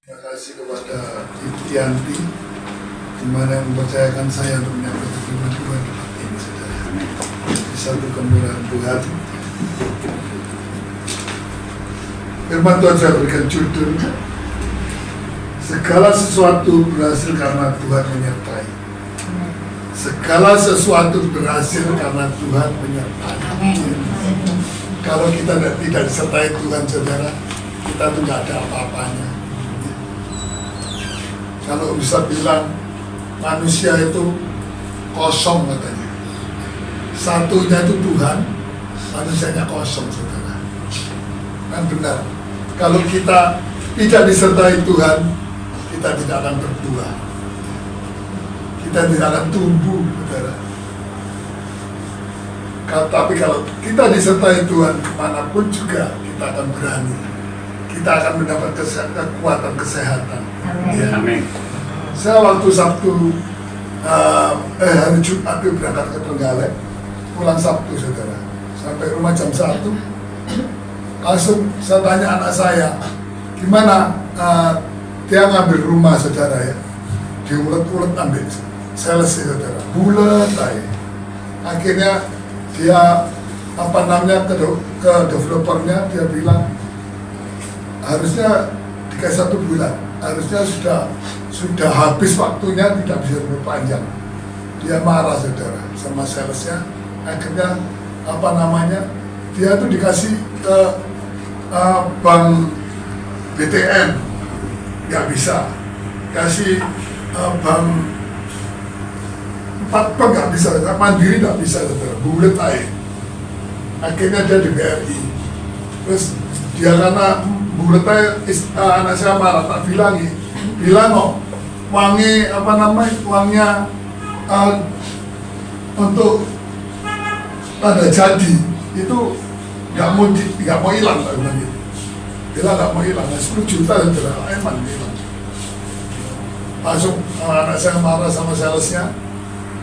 Terima kasih kepada Ibu Yanti, di mana yang mempercayakan saya untuk menyampaikan firman Tuhan di tempat ini, saudara. Di satu kemurahan Tuhan. Firman Tuhan saya berikan judul, segala sesuatu berhasil karena Tuhan menyertai. Segala sesuatu berhasil karena Tuhan menyertai. Kalau kita tidak disertai Tuhan, saudara, kita tuh nggak ada apa-apanya. Kalau bisa bilang manusia itu kosong katanya. Satunya itu Tuhan, manusianya kosong, saudara. Kan benar. Kalau kita tidak disertai Tuhan, kita tidak akan berbuah. Kita tidak akan tumbuh, saudara. Tapi kalau kita disertai Tuhan, kemanapun juga kita akan berani. Kita akan mendapat kekuatan kesehatan. Ya. Amin. Saya waktu Sabtu, hari Jumat itu berangkat ke Trenggalek, pulang Sabtu, saudara. Sampai rumah jam 1, langsung saya tanya anak saya, gimana dia ngambil rumah, saudara ya. Diulet-ulet ambil, selesai, saudara. Bulat aja. Akhirnya dia ke developernya, dia bilang harusnya dikasih 1 bulan, harusnya sudah habis waktunya, tidak bisa berpanjang. Dia marah, saudara, sama salesnya. Akhirnya dia tuh dikasih ke bank BTN, nggak bisa. Kasih bank 4 bank nggak bisa, Mandiri nggak bisa, saudara. Bulet aja. Akhirnya dia di BRI. Terus dia karena bulet aja, anak saya marah, tak bilang uangnya untuk tanda jadi itu nggak mau hilang, tak bilang gitu. Bilang nggak mau hilang, 10 juta, saudara, emang hilang. Langsung anak saya marah sama salesnya.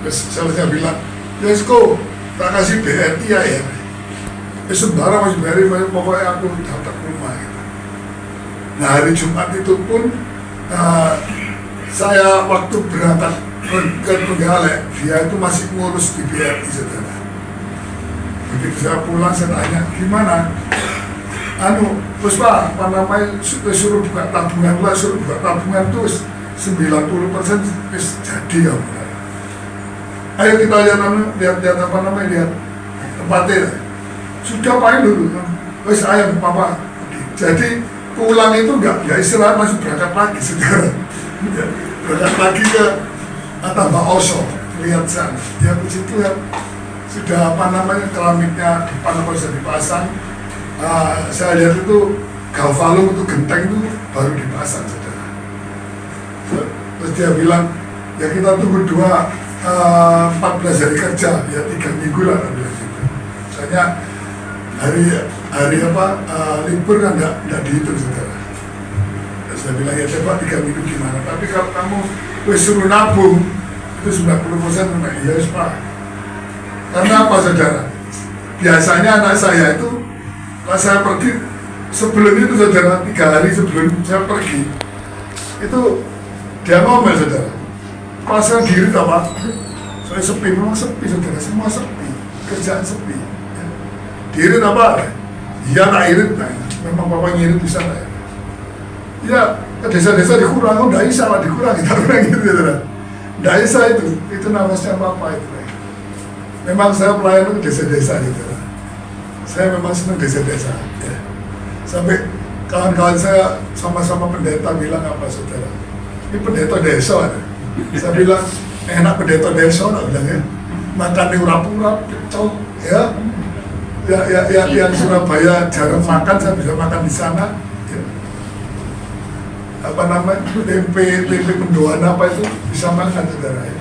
Terus salesnya bilang, Yesko, tak kasih BRI ya. Sembarang masih BRI, pokoknya aku dapat rumah gitu. Nah, hari Jumat itu pun saya waktu berangkat ke Trenggalek, dia itu masih ngurus di BRI, saudara. Begitu saya pulang, saya tanya, gimana? Terus Pak, suruh buka tabungan, terus 90% jadi ya. Ayo kita lihat tempatnya. Sudah paling dulu. Wes ayam papa. Jadi pulang itu enggak istirahat, masih berangkat lagi, saudara. Berangkat lagi ke Tambak Oso, lihat sana. Dia ke situ ya sudah keramiknya depan bisa dipasang. Saya lihat itu galvalum itu genteng itu baru dipasang, saudara. Terus dia bilang, ya kita tunggu 14 hari kerja, ya 3 minggu lah, bilang gitu. Soalnya hari libur kan nggak dihitung, saudara. Terus saya bilang, ya coba 3 minggu gimana, tapi kalau kamu suruh nabung itu 90% ya Pak. Karena apa, saudara? Biasanya anak saya itu pas saya pergi sebelum itu, saudara, 3 hari sebelum saya pergi itu dia ngomel, saudara. Pas saya diri apa? Saya sepi, memang sepi, saudara, semua sepi, kerjaan sepi. Diirit apa? Iya tak irit, memang bapak ngirit bisa lah ya. Ya ke desa-desa dikurang, nggak bisa lah dikurangi, tak kurang gitu, saudara. Nggak bisa itu namanya apa itu. Memang saya pelayan ke desa-desa gitu. Saya memang senang desa-desa. Ya. Sampai kawan-kawan saya sama-sama pendeta bilang apa, saudara? Ini pendeta desa ada. Saya bilang, enak pendeta desa, tak bilang ya. Makan di urap-urap, pecel, ya. Yang Surabaya jarang makan, saya bisa makan di sana. Ya. Tempe mendoan apa itu bisa makan, saudara. Ya.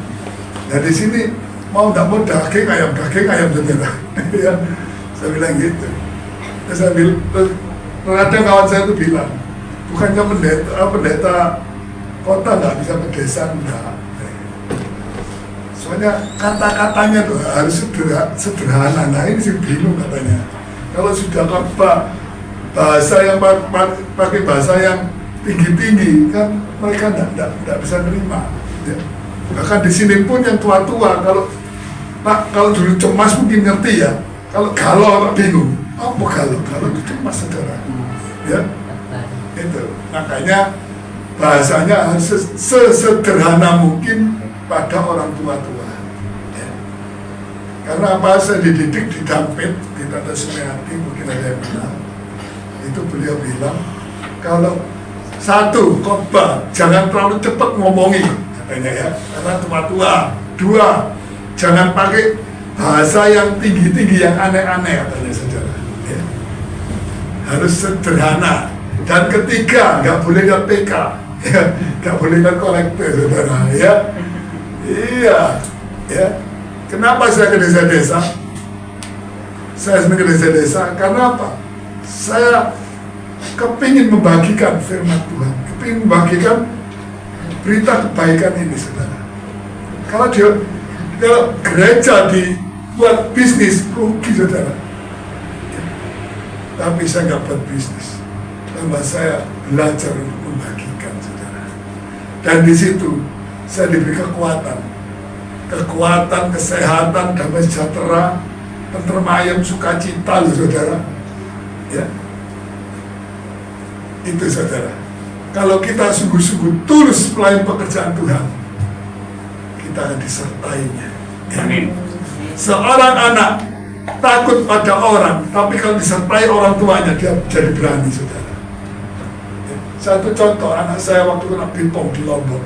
Nah di sini mau nggak mau daging ayam, saudara. Ya. Saya bilang gitu. Terus saya bilang, ada kawan saya itu bilang, bukannya pendeta kota nggak bisa ke desa, enggak. Soalnya kata-katanya tuh harus sederhana. Nah ini sih bingung katanya. Kalau sudah bahasa yang pakai bahasa yang tinggi-tinggi kan mereka tidak bisa nerima. Ya. Bahkan di sini pun yang tua-tua kalau dulu cemas mungkin ngerti ya. Kalau galau bingung. Apa galau itu cemas saudara. Ya. Itu makanya bahasanya harus sesederhana mungkin pada orang tua-tua. Ya. Karena apa, saya dididik di Dampit, di Tata Sumayati, mungkin ada yang kenal. Itu beliau bilang, kalau satu, khotbah, jangan terlalu cepat ngomongin, katanya ya, karena tua-tua. Dua, jangan pakai bahasa yang tinggi-tinggi, yang aneh-aneh, katanya saudara. Ya. Harus sederhana. Dan ketiga, nggak boleh lihat PK, ya, nggak boleh lihat kolektor, saudara. Ya, iya, ya. Kenapa saya ke desa-desa? Saya senang ke desa-desa karena apa? Saya kepingin membagikan firman Tuhan, kepingin membagikan berita kebaikan ini, saudara. Kalau gereja dibuat bisnis, rugi, saudara. Ya. Tapi saya nggak buat bisnis, tambah saya belajar untuk membagikan, saudara. Dan di situ saya diberi kekuatan, kesehatan, damai sejahtera, tentrem ayam, sukacita, saudara. Ya. Itu, saudara. Kalau kita sungguh-sungguh tulus melayani pekerjaan Tuhan, kita akan disertainya. Ya. Seorang anak takut pada orang, tapi kalau disertai orang tuanya, dia jadi berani, saudara. Ya. Satu contoh, anak saya waktu kena Bipom di Lombok.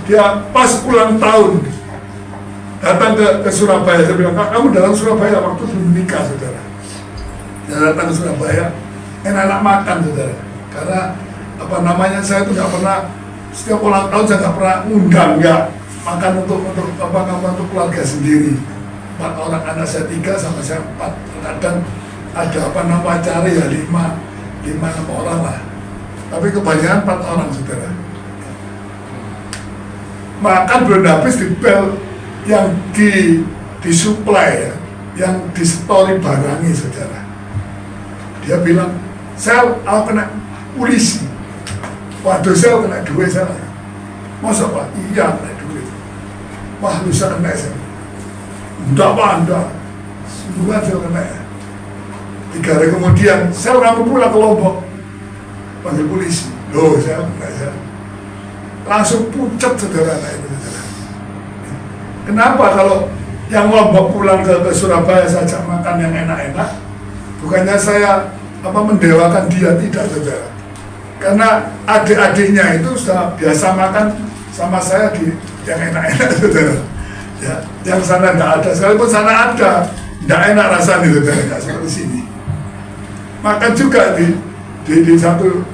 Dia pas ulang tahun datang ke Surabaya. Saya bilang, kamu datang ke Surabaya waktu belum menikah, saudara. Dia datang ke Surabaya, enak-enak makan, saudara. Karena apa namanya, saya itu nggak pernah, setiap ulang tahun saya nggak pernah undang, nggak makan untuk keluarga sendiri. 4 orang, anak saya 3 sama saya 4. Kadang ada acara ya 5-6 orang lah. Tapi kebanyakan 4 orang, saudara. Makan belum habis di bel yang disuplai ya, yang di story barangi, saudara. Dia bilang, Sel, aku kena polisi. Waduh, Sel kena duit, Sel. Masa Pak? Iya, kena duit. Wah, lusa kena, Sel. Enggak Pak, enggak. Semua Sel kena. 3 hari kemudian, Sel kamu pulang ke Lombok. Panggil polisi. Loh, Sel kena, Sel. Langsung pucat, saudara, itu, saudara. Kenapa kalau yang Lombok pulang ke Surabaya saja makan yang enak-enak, bukannya saya mendewakan dia, tidak, saudara. Karena adik-adiknya itu sudah biasa makan sama saya di yang enak-enak, saudara. Ya, yang sana tidak ada, sekalipun sana ada, tidak enak rasanya, saudara, nggak seperti sini. Makan juga di satu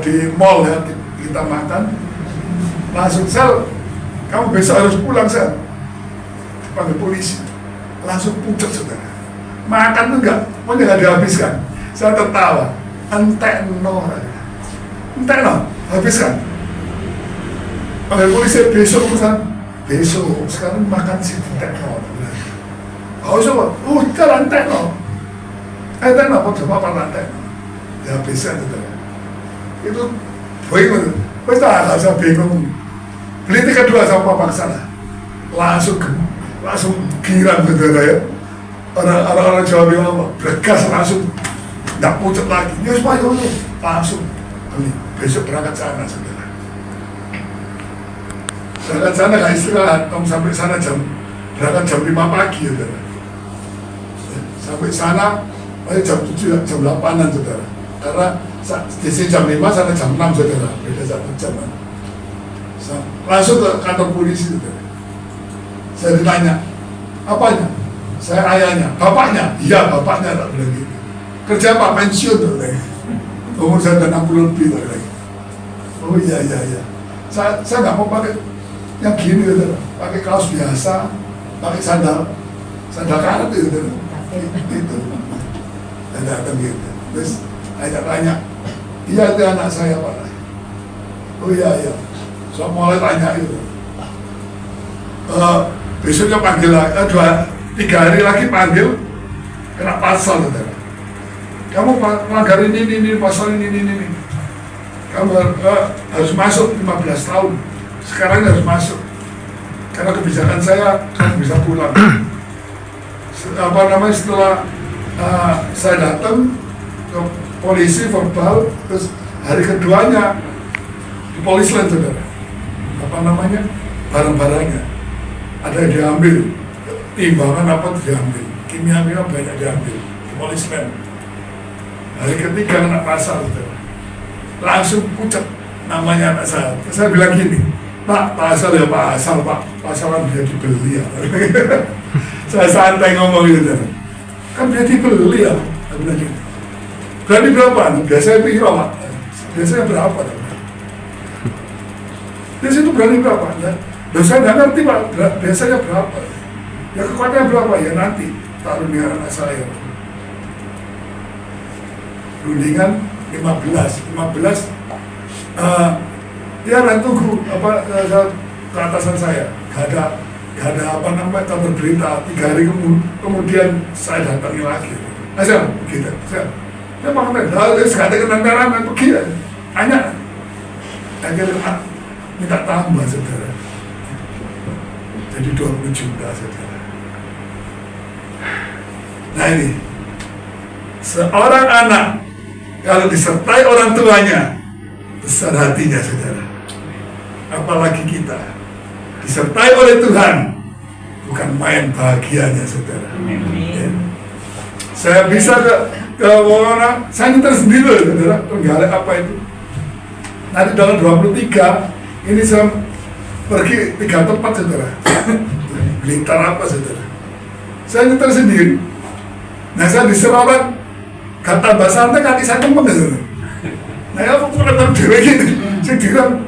di mall ya, kita makan. Langsung, Sel, kamu besok harus pulang, Sel. Dipanggil polisi. Langsung pucat, saudara. Makan tuh pokoknya nggak dihabiskan. Saya tertawa. Entek no, habiskan. Panggil polisi, besok urusan. Besok, sekarang makan sih entek no. Oh, coba, jalan entek no. Entek no, apa entek no. Dihabiskan, saudara. Itu bingung. Nggak usah bingung. Beli tiket 2 sama Pak sana. Langsung girang, saudara ya. Orang Jawa bilang apa? Bergas, langsung nggak pucat lagi. Ya supaya langsung beli. Besok berangkat sana, saudara. Berangkat sana nggak istirahat. Sampai sana berangkat jam 5 pagi, saudara. Sampai sana jam 7, jam 8-an, saudara. Karena di sini jam 5, sana jam 6, saudara. Beda 1 jam. Langsung ke kantor polisi, saudara. Saya ditanya, apanya? Saya ayahnya. Bapaknya? Iya, bapaknya, tak bilang gitu. Kerja apa? Pensiun, tak bilang. Umur saya udah 60 lebih, tak bilang. Oh iya. Saya nggak mau pakai yang gini, saudara. Pakai kaos biasa, pakai sandal karet itu, saudara. Itu. Dan datang gitu. Terus tanya, iya itu anak saya, Pak. Oh iya. So mulai tanya itu. Besoknya panggil lagi, 2-3 hari lagi panggil, kena pasal, saudara. kamu melanggar ini, pasal ini. Kamu harus masuk 15 tahun. Sekarang harus masuk. Karena kebijakan saya, kamu bisa pulang. Setelah saya datang ke polisi verbal, terus hari keduanya di polisi lain, saudara. Barang-barangnya ada yang diambil, timbangan apa diambil, kimia banyak diambil di polisi lain. Hari ketiga anak pasar, saudara. Langsung pucat namanya anak saya. Saya bilang gini, Pak, pasal ya pasal, Pak. Pasalan dia dibeli ya. Saya santai ngomong gitu. Kan dia dibeli ya. Saya bilang gitu. Berani berapa? Biasanya piro, Pak. Biasanya berapa? Di situ berani berapa? Ya. Saya nggak ngerti, Pak. Biasanya berapa? Ya kekuatannya berapa? Ya nanti taruh di anak saya. Rundingan 15, dia akan tunggu ke atasan saya, gak ada kabar berita. 3 hari kemudian saya datangi lagi. Saya begitu, saya makan sekali kenangan pergi ya, hanya minta tambah, saudara. Jadi 20 juta, saudara. Nah ini, seorang anak kalau disertai orang tuanya, besar hatinya, saudara. Apalagi kita disertai oleh Tuhan, bukan main bahagianya, saudara. Ya. Saya bisa ke orang, saya nyetir sendiri, saudara. Penggalek apa itu? Nanti tanggal 23, ini saya pergi 3 tempat, saudara. Blitar apa, saudara? Saya nyetir sendiri. Nah, saya diserobot. Kata bahasanya kaki saya kempeng gitu. Nah ya aku pernah dewe gini, saya bilang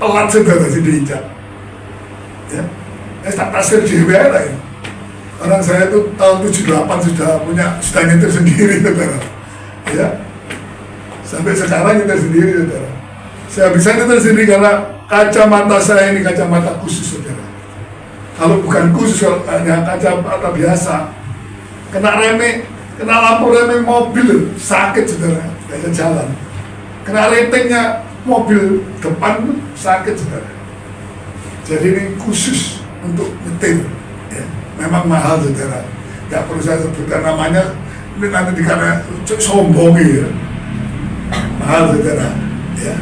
telat, saudara, si diinjak. Ya, tak tasir dewe lah ya. Orang saya itu tahun 78 sudah nyetir sendiri, saudara. Ya, sampai sekarang nyetir sendiri, saudara. Saya bisa nyetir sendiri karena kacamata saya ini kacamata khusus, saudara. Kalau bukan khusus, hanya kacamata biasa, kena lampu remeh mobil sakit, saudara, gak bisa jalan. Kena ratingnya mobil depan sakit, saudara. Jadi ini khusus untuk nyetir, ya. Memang mahal, saudara. Gak perlu saya sebutkan namanya, ini nanti dikata sombong ya. Mahal, saudara, ya.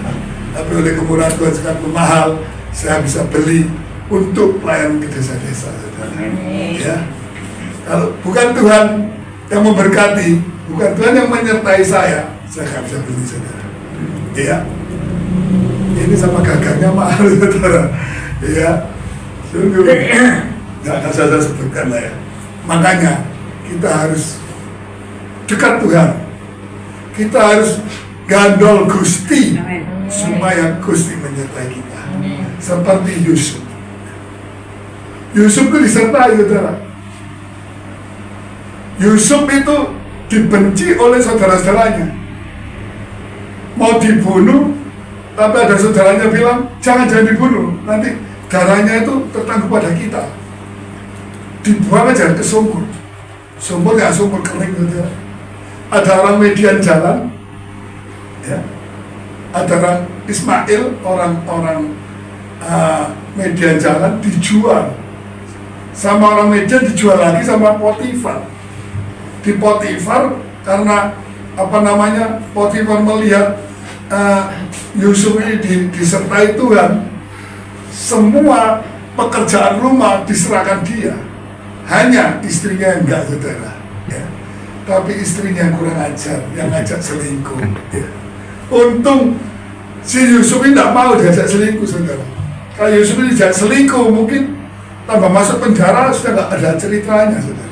Tapi oleh kemurahan Tuhan sekarang mahal, saya bisa beli untuk pelayanan ke desa-desa, saudara. Ya. Kalau bukan Tuhan yang memberkati, bukan Tuhan yang menyertai saya nggak bisa beli, saudara. Iya, ini sama gagangnya mahal, saudara. Iya, sungguh nggak akan saya sebutkan lah ya. Makanya kita harus dekat Tuhan, kita harus gandol Gusti supaya Gusti menyertai kita. Seperti Yusuf itu disertai, saudara. Yusuf itu dibenci oleh saudara-saudaranya, mau dibunuh, tapi ada saudaranya bilang jangan dibunuh, nanti darahnya itu tertangguh pada kita. Dibuang aja ke sumur kering, saudara. Ada orang Median jalan, ya, ada orang Ismail, orang Median jalan dijual sama orang Median, dijual lagi sama Potifar. Di Potifar, karena Potifar melihat Yusuf ini disertai Tuhan, semua pekerjaan rumah diserahkan dia, hanya istrinya yang enggak, saudara, ya. Tapi istrinya yang kurang ajar, yang ngajak selingkuh, ya. Untung si Yusuf ini tidak mau diajak selingkuh, saudara. Kalau Yusuf ini diajak selingkuh, mungkin tambah masuk penjara, sudah nggak ada ceritanya, saudara.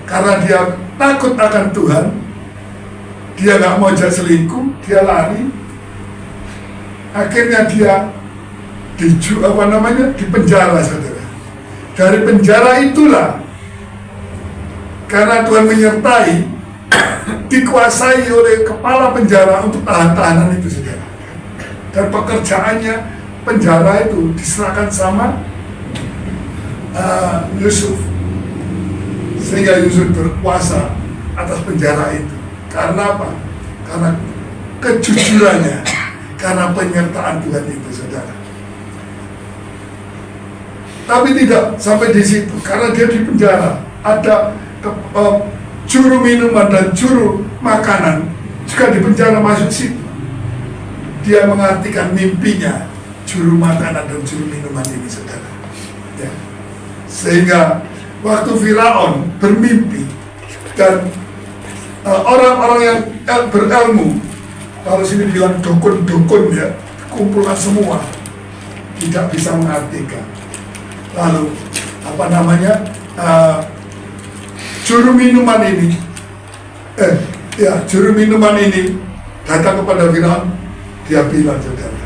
Karena dia takut akan Tuhan, dia nggak mau jadi selingkuh, dia lari. Akhirnya dia dipenjara, saudara. Dari penjara itulah, karena Tuhan menyertai, dikuasai oleh kepala penjara untuk tahanan itu, saudara. Dan pekerjaannya penjara itu diserahkan sama Yusuf. Sehingga Yusuf berkuasa atas penjara itu. Karena apa? Karena kejujurannya, karena penyertaan Tuhan itu, saudara. Tapi tidak sampai di situ, karena dia di penjara, ada juru minuman dan juru makanan juga di penjara masuk situ. Dia mengartikan mimpinya juru makanan dan juru minuman ini, saudara. Ya. Sehingga waktu Firaun bermimpi dan orang-orang yang berilmu, kalau sini bilang dukun-dukun ya, kumpulan semua, tidak bisa mengartikan. Lalu apa namanya, juru minuman ini datang kepada Firaun. Dia bilang, saudara,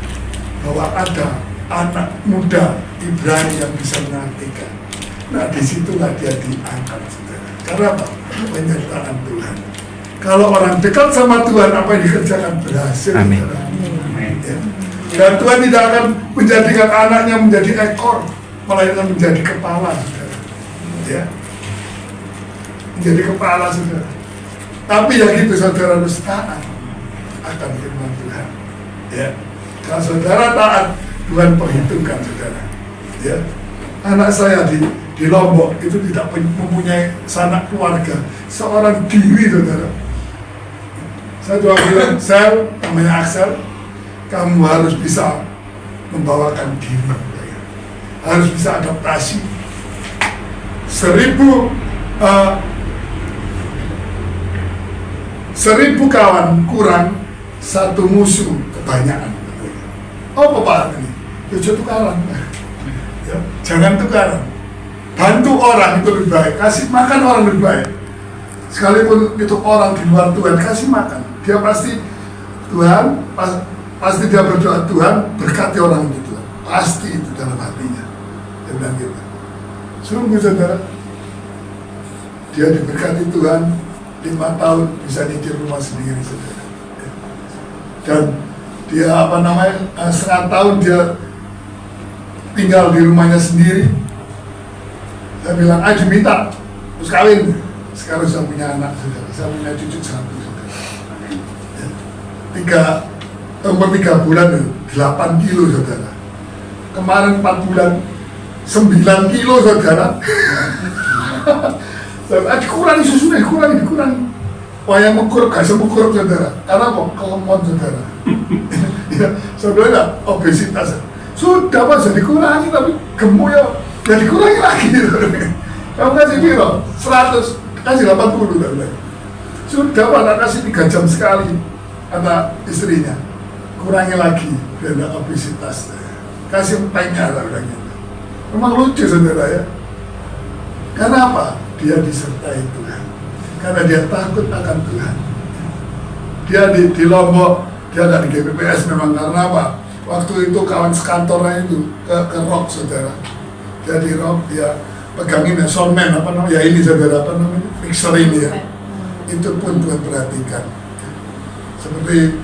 bahwa ada anak muda Ibrani yang bisa mengartikan. Nah, disitulah dia diangkat, saudara. Karena apa? Penyertaan Tuhan. Kalau orang dekat sama Tuhan, apa yang dikerjakan berhasil. Amin. Ya. Dan Tuhan tidak akan menjadikan anaknya menjadi ekor, melainkan menjadi kepala, saudara. Ya. Menjadi kepala, saudara. Tapi ya gitu, saudara harus taat akan firman Tuhan. Ya. Kalau saudara taat, Tuhan perhitungkan, saudara. Ya. Anak saya di Lombok itu tidak mempunyai sanak keluarga, seorang diri, saudara. Saya cuma bilang, Sel, namanya Axel, kamu harus bisa membawakan diri, harus bisa adaptasi. 1000 kawan kurang, 1 musuh kebanyakan. Oh, Bapak ini, ya tukaran. Ya, jangan tukaran. Bantu orang itu lebih baik, kasih makan orang lebih baik. Sekalipun itu orang di luar Tuhan, kasih makan. Dia pasti Tuhan, pasti dia berdoa, Tuhan berkati orang itu, Tuhan. Pasti itu dalam hatinya. Dia bilang gitu. Sungguh, saudara, dia diberkati Tuhan, 5 tahun bisa nyicil rumah sendiri, saudara. Dan dia setengah tahun dia tinggal di rumahnya sendiri. Saya bilang, ayo diminta, terus kawin. Sekarang saya punya anak, saudara. Saya punya cucu 1, saudara. Umur 3 bulan, 8 kilo, saudara. Kemarin 4 bulan, 9 kilo, saudara. Dikurangi susunya, dikurangi. Wah, yang mengukur, gak semukur, saudara. Karena kok kelemot, saudara. Ya, saudara, obesitas. Sudah, Pak, sudah dikurangi, tapi gemuk ya dikurangi lagi. Kamu kasih biro, 100, kasih 80, saudara. Sudah, Pak, tak kasih 3 jam sekali, kata istrinya. Kurangi lagi, biar tidak obesitas. Kasih empengnya, saudara. Memang lucu, saudara, ya. Karena apa? Dia disertai Tuhan. Karena dia takut akan Tuhan. Dia di Lombok, dia ada di GPPS memang. Karena apa? Waktu itu kawan sekantornya itu ke rock, saudara. Dia di rock, dia pegangin ya, soundman, ya ini, saudara, mixer ini ya. Itu pun Tuhan perhatikan. Seperti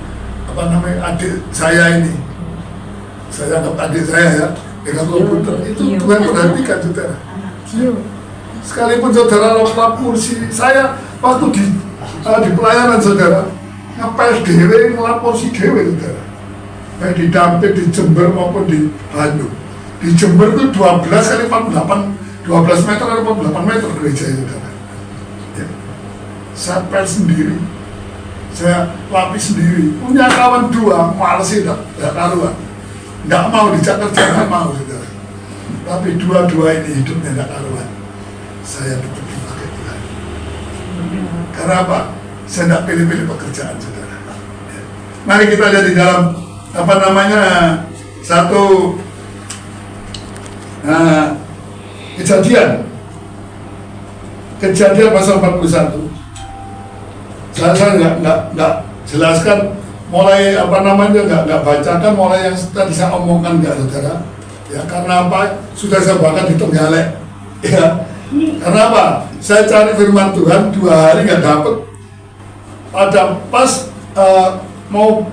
adik saya ini. Saya anggap adik saya ya, dengan komputer. Itu Tuhan perhatikan, saudara. Sekalipun saudara lompat kursi, saya waktu di pelayanan, saudara, ngepel dewe, ngelapor si dewe, saudara. Baik di Dampit, di Jember maupun di Bandung. Di Jember itu 12 kali 48, 12 meter kali 48 meter gereja, saudara. Ya. Saya pel sendiri, saya lapis sendiri. Punya kawan 2, males sih, tidak karuan. Nggak mau dijak kerja, nggak mau, saudara. Tapi 2 ini hidupnya nggak karuan. Saya tetap dipakai Tuhan. Karena apa? Saya tidak pilih-pilih pekerjaan, saudara. Ya. Mari kita lihat di dalam satu kejadian pasal 41. Saya nggak jelaskan mulai nggak bacakan mulai yang tadi saya omongkan, nggak, saudara. Ya, karena apa? Sudah saya bahkan di Tenggalek. Ya. Karena apa? Saya cari firman Tuhan 2 hari nggak dapet. Pada pas mau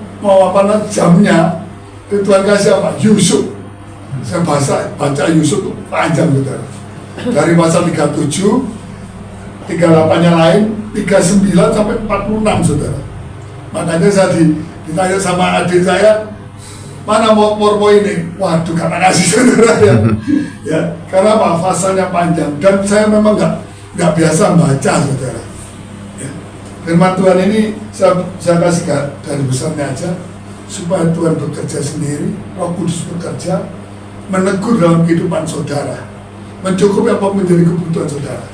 jamnya, Tuhan kasih apa? Yusuf. Saya baca Yusuf itu panjang, saudara. Dari pasal 37, 38-nya lain, 39 sampai 46 saudara. Makanya saya ditanya sama adik saya, mana mau pormo ini? Waduh, karena kasih saudara ya. Ya, karena apa? Fasanya panjang dan saya memang nggak biasa baca saudara. Ya. Firman Tuhan ini saya kasih dari besarnya aja supaya Tuhan bekerja sendiri, Roh Kudus bekerja, menegur dalam kehidupan saudara, mencukupi apa menjadi kebutuhan saudara.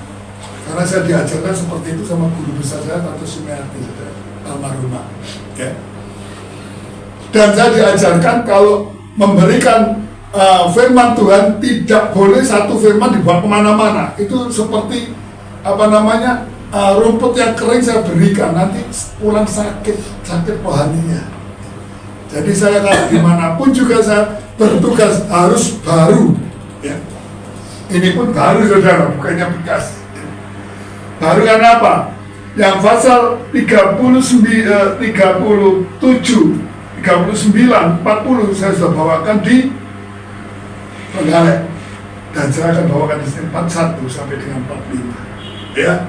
Karena saya diajarkan seperti itu sama guru besar saya, Tante Sumiati, saudara, almarhumah. Ya. Dan saya diajarkan kalau memberikan firman Tuhan tidak boleh satu firman dibawa kemana-mana. Itu seperti rumput yang kering saya berikan, nanti pulang sakit rohaninya. Jadi saya kalau dimanapun juga saya bertugas harus baru. Ya. Ini pun baru saudara, bukannya bekas. Baru kan apa? Yang pasal 39, 40 saya sudah bawakan di Penggalek. Dan saya akan bawakan di sini 41 sampai dengan 45. Ya.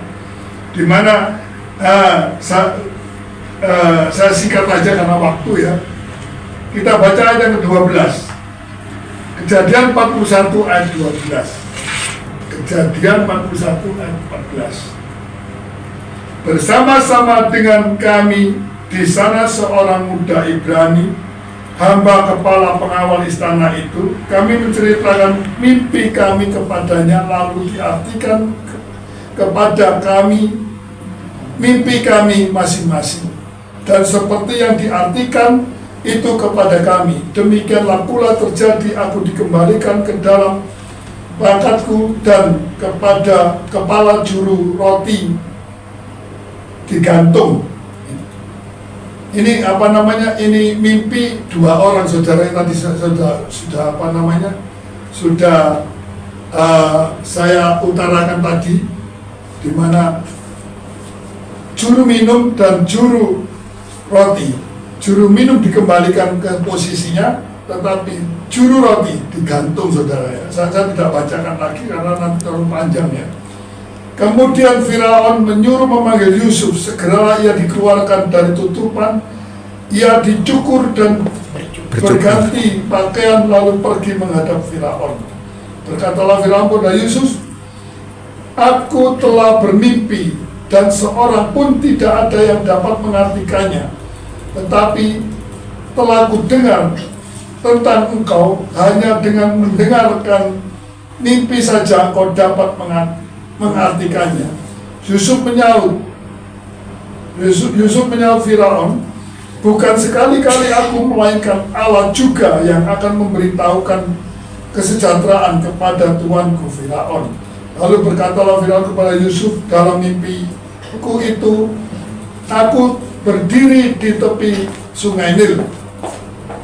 Dimana saya singkat aja karena waktu ya. Kita baca ayat yang ke-12. Kejadian 41 ayat 12. Kejadian 41 ayat 14. Bersama-sama dengan kami di sana seorang muda Ibrani, hamba kepala pengawal istana itu. Kami menceritakan mimpi kami kepadanya, lalu diartikan kepada kami mimpi kami masing-masing. Dan seperti yang diartikan itu kepada kami, demikianlah pula terjadi. Aku dikembalikan ke dalam pangkatku dan kepada kepala juru roti digantung. Ini ini mimpi dua orang saudara yang tadi sudah saya utarakan tadi, di mana juru minum dan juru roti. Juru minum dikembalikan ke posisinya, tetapi juru roti digantung saudara ya. Saya tidak bacakan lagi karena nanti terlalu panjang ya. Kemudian Firaun menyuruh memanggil Yusuf. Segeralah ia dikeluarkan dari tutupan, ia dicukur dan berganti pakaian lalu pergi menghadap Firaun. Berkatalah Firaun kepada Yusuf, aku telah bermimpi dan seorang pun tidak ada yang dapat mengartikannya. Tetapi telah kudengar tentang engkau, hanya dengan mendengarkan mimpi saja engkau dapat mengartikannya. Yusuf menyaut Firaun, bukan sekali-kali aku melainkan Allah juga yang akan memberitahukan kesejahteraan kepada tuanku Firaun. Lalu berkatalah Firaun kepada Yusuf dalam mimpiku itu, aku berdiri di tepi sungai Nil.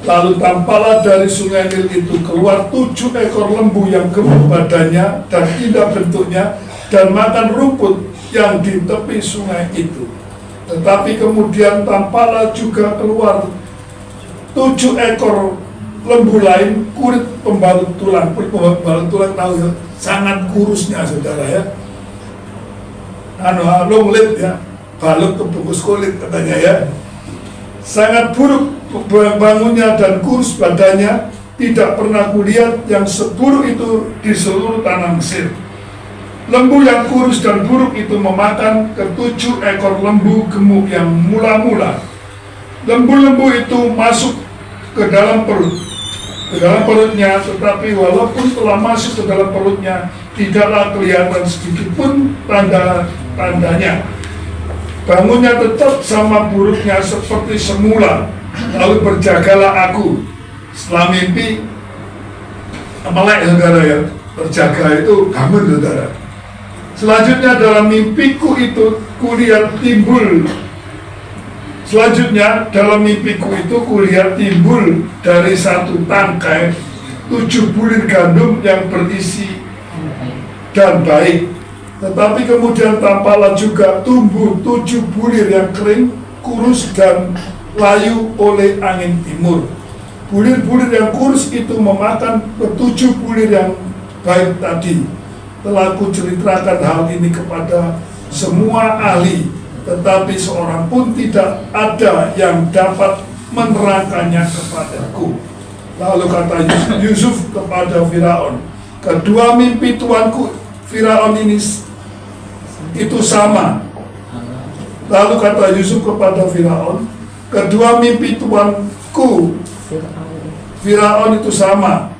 Lalu tampaklah dari sungai Nil itu keluar 7 ekor lembu yang gemuk badannya dan indah bentuknya, dan makan rumput yang di tepi sungai itu. Tetapi kemudian tampaklah juga keluar 7 ekor lembu lain, kulit pembalut tulang. Kulit pembalut tulang tahu ya, sangat kurusnya saudara ya. Long lip ya, balut kebungkus kulit katanya ya. Sangat buruk bangunnya dan kurus badannya, tidak pernah kulihat yang seburuk itu di seluruh tanah Mesir. Lembu yang kurus dan buruk itu memakan ke-7 ekor lembu gemuk yang mula-mula. Lembu-lembu itu masuk ke dalam perutnya, tetapi walaupun telah masuk ke dalam perutnya, tidaklah kelihatan sedikit pun tanda-tandanya. Bangunnya tetap sama buruknya seperti semula. Lalu berjagalah aku. Setelah mimpi, melek saudara ya, berjaga itu bangun saudara. Selanjutnya dalam mimpiku itu kulihat timbul. Kulihat timbul dari satu tangkai 7 bulir gandum yang berisi dan baik. Tetapi kemudian tampaklah juga tumbuh 7 bulir yang kering, kurus dan layu oleh angin timur. Bulir-bulir yang kurus itu memakan ke-7 bulir yang baik tadi. Telah kuceritakan hal ini kepada semua ahli tetapi seorang pun tidak ada yang dapat menerangkannya kepadaku. Lalu kata Yusuf kepada Firaun, kedua mimpi tuanku Firaun ini itu sama. Lalu kata Yusuf kepada Firaun, kedua mimpi tuanku Firaun itu sama.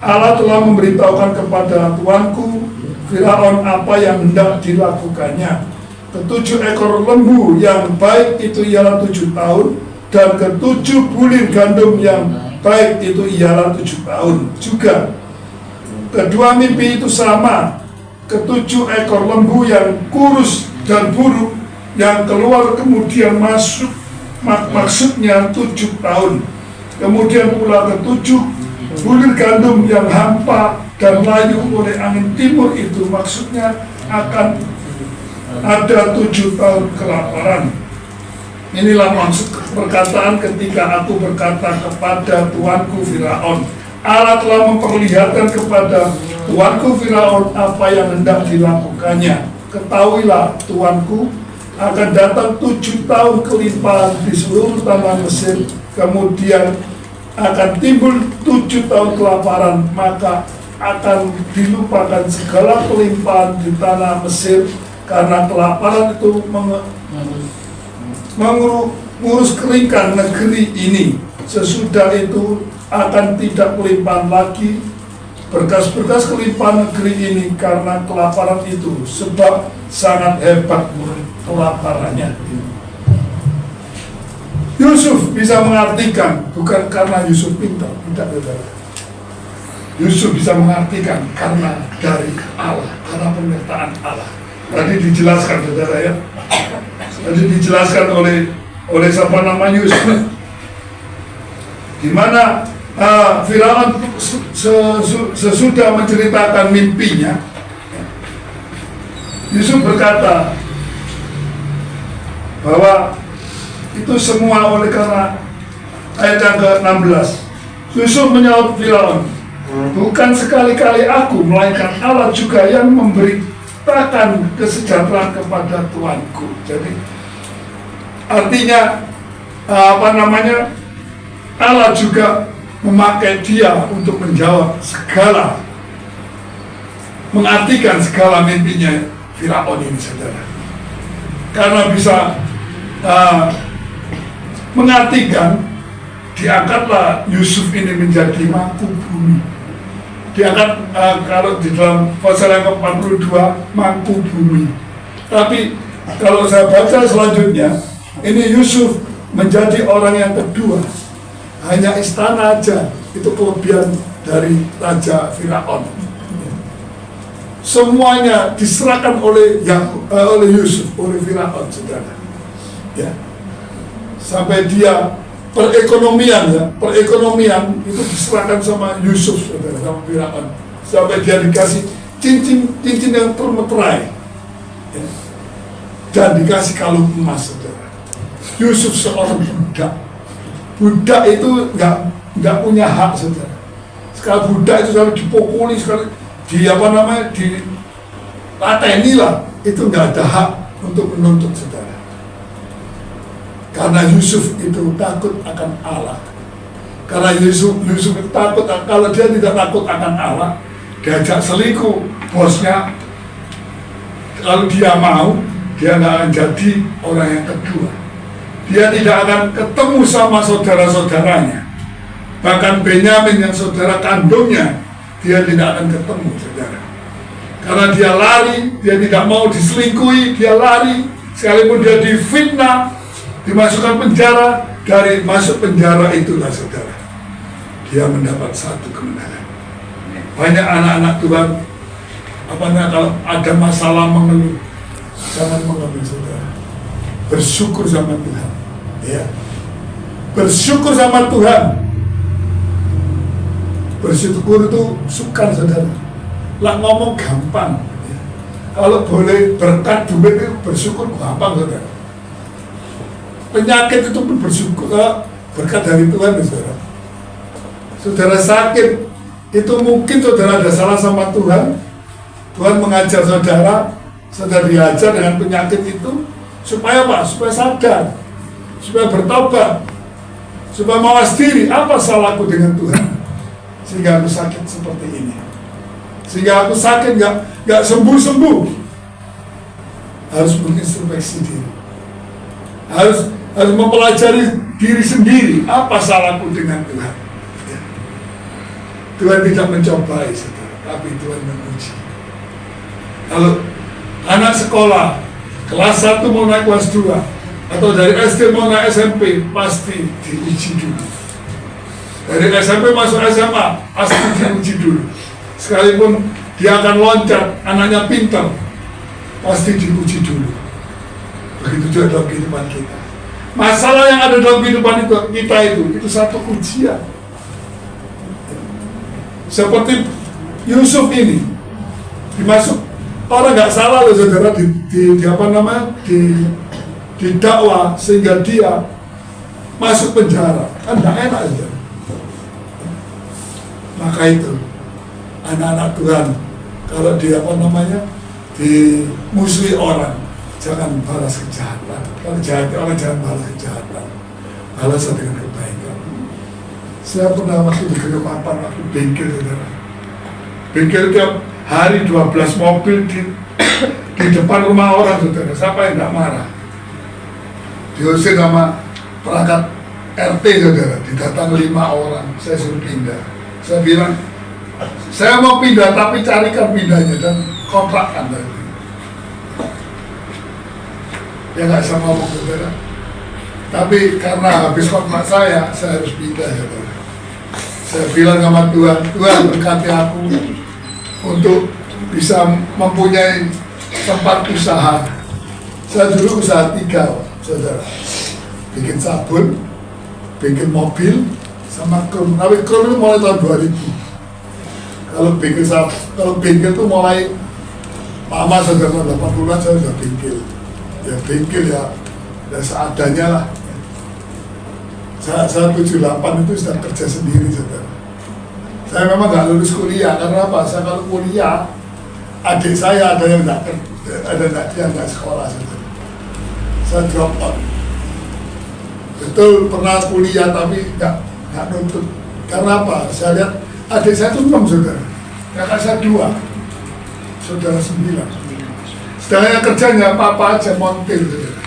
Allah telah memberitahukan kepada tuanku Firaun apa yang hendak dilakukannya. Ketujuh ekor lembu yang baik itu ialah 7 tahun, dan ketujuh bulir gandum yang baik itu ialah 7 tahun juga. Kedua mimpi itu sama. Ketujuh ekor lembu yang kurus dan buruk yang keluar kemudian masuk, maksudnya 7 tahun. Kemudian pula ketujuh bulir gandum yang hampa dan layu oleh angin timur itu maksudnya akan ada 7 tahun kelaparan. Inilah maksud perkataan ketika aku berkata kepada tuanku Firaun, Allah telah memperlihatkan kepada tuanku Firaun apa yang hendak dilakukannya. Ketahuilah tuanku, akan datang 7 tahun kelimpahan di seluruh tanah Mesir, kemudian akan timbul 7 tahun kelaparan, maka akan dilupakan segala kelimpahan di tanah Mesir, karena kelaparan itu mengurus keringkan negeri ini. Sesudah itu akan tidak kelimpahan lagi berkas-berkas kelimpahan negeri ini karena kelaparan itu, sebab sangat hebat kelaparannya. Yusuf bisa mengartikan, bukan karena Yusuf pintar, tidak saudara. Yusuf bisa mengartikan karena dari Allah, karena penyertaan Allah. Tadi dijelaskan saudara ya. Tadi dijelaskan oleh siapa nama Yusuf. Di mana Firaun sesudah menceritakan mimpinya, Yusuf berkata bahwa itu semua oleh karena ayat yang ke-16. Yusuf menyaut Firaun, bukan sekali-kali aku, melainkan Allah juga yang memberitakan kesejahteraan kepada tuanku. Jadi artinya Allah juga memakai dia untuk menjawab segala, mengartikan segala mimpinya Firaun ini saudara. Karena bisa mengartikan, diangkatlah Yusuf ini menjadi mangku bumi. Diangkat kalau di dalam pasal yang ke-42 mangku bumi. Tapi kalau saya baca selanjutnya, ini Yusuf menjadi orang yang kedua. Hanya istana aja, itu kelebihan dari Raja Firaun. Semuanya diserahkan oleh Yusuf, oleh Firaun, saudara. Ya. Sampai dia perekonomian itu diserahkan sama Yusuf, saudara, sama Firaun. Sampai dia dikasih cincin yang termeterai, ya. Dan dikasih kalung emas, saudara. Yusuf seorang budak itu nggak punya hak, saudara. Sekali budak itu selalu dipukuli, sekali dilateni lah, itu nggak ada hak untuk menuntut, saudara. Karena Yusuf itu takut akan Allah. Karena Yusuf itu takut, kalau dia tidak takut akan Allah, diajak selingkuh bosnya, kalau dia mau, dia nggak akan jadi orang yang kedua. Dia tidak akan ketemu sama saudara-saudaranya. Bahkan Benyamin yang saudara kandungnya, dia tidak akan ketemu, saudara. Karena dia lari, dia tidak mau diselingkuhi, dia lari. Sekalipun dia difitnah, dimasukkan penjara, dari masuk penjara itulah, saudara, dia mendapat satu kemenangan. Banyak anak-anak Tuhan, kalau ada masalah mengeluh, jangan mengeluh, saudara. Bersyukur sama Tuhan, ya. Bersyukur sama Tuhan. Bersyukur itu sukar, saudara. Lah ngomong gampang, ya. Kalau boleh berkat duit itu bersyukur gampang, saudara. Penyakit itu pun bersyukur, berkat dari Tuhan, saudara. Saudara sakit, itu mungkin saudara ada salah sama Tuhan. Tuhan mengajar saudara diajar dengan penyakit itu. supaya apa? Supaya sadar, supaya bertobat, supaya mawas diri, apa salahku dengan Tuhan sehingga aku sakit seperti ini, sehingga aku sakit nggak sembuh. Harus mengintrospeksi diri, harus mempelajari diri sendiri, apa salahku dengan Tuhan. Ya. Tuhan tidak mencobai, saudara, tapi Tuhan menguji. Kalau anak sekolah kelas 1 mau naik kelas 2, atau dari SD mau naik SMP, pasti diuji dulu. Dari SMP masuk SMA, pasti diuji dulu. Sekalipun dia akan loncat, anaknya pintar, pasti diuji dulu. Begitu juga dalam kehidupan kita. Masalah yang ada dalam kehidupan kita itu satu ujian. Seperti Yusuf ini, dimasuk orang nggak salah loh saudara, didakwa sehingga dia masuk penjara, kan nggak enak saudara. Maka itu anak-anak Tuhan, kalau dimusuhi orang, jangan balas kejahatan. Kalau jahat orang jangan balas kejahatan, balas dengan kebaikan. Saya pernah waktu di Geropapan, waktu bengkel saudara, bengkel tiap hari 12 mobil di depan rumah orang saudara. Siapa yang nggak marah? Diusir sama perangkat RT saudara, didatang 5 orang, saya suruh pindah. Saya bilang, saya mau pindah tapi carikan pindahnya dan kontrakkan tadi. Ya nggak bisa ngomong saudara. Tapi karena habis kontrak saya harus pindah saudara. Saya bilang sama Tuhan, Tuhan berkati aku untuk bisa mempunyai tempat usaha. Saya dulu usaha 3 saudara, bikin sabun, bikin mobil, sama krum. Tapi krum itu mulai tahun 2000. Kalau bengkel itu mulai lama saudara, 80-an saya sudah bengkel. Ya bengkel ya seadanya lah. Saya 78 itu sudah kerja sendiri saudara. Saya memang nggak lulus kuliah, karena apa? Saya kalau kuliah, adik saya ada yang nggak sekolah saudara. Saya drop out. Betul pernah kuliah tapi nggak nuntut. Karena apa? Saya lihat adik saya itu 6 saudara, kakak saya 2, saudara 9. Sedangkan yang kerjanya apa aja montir saudara.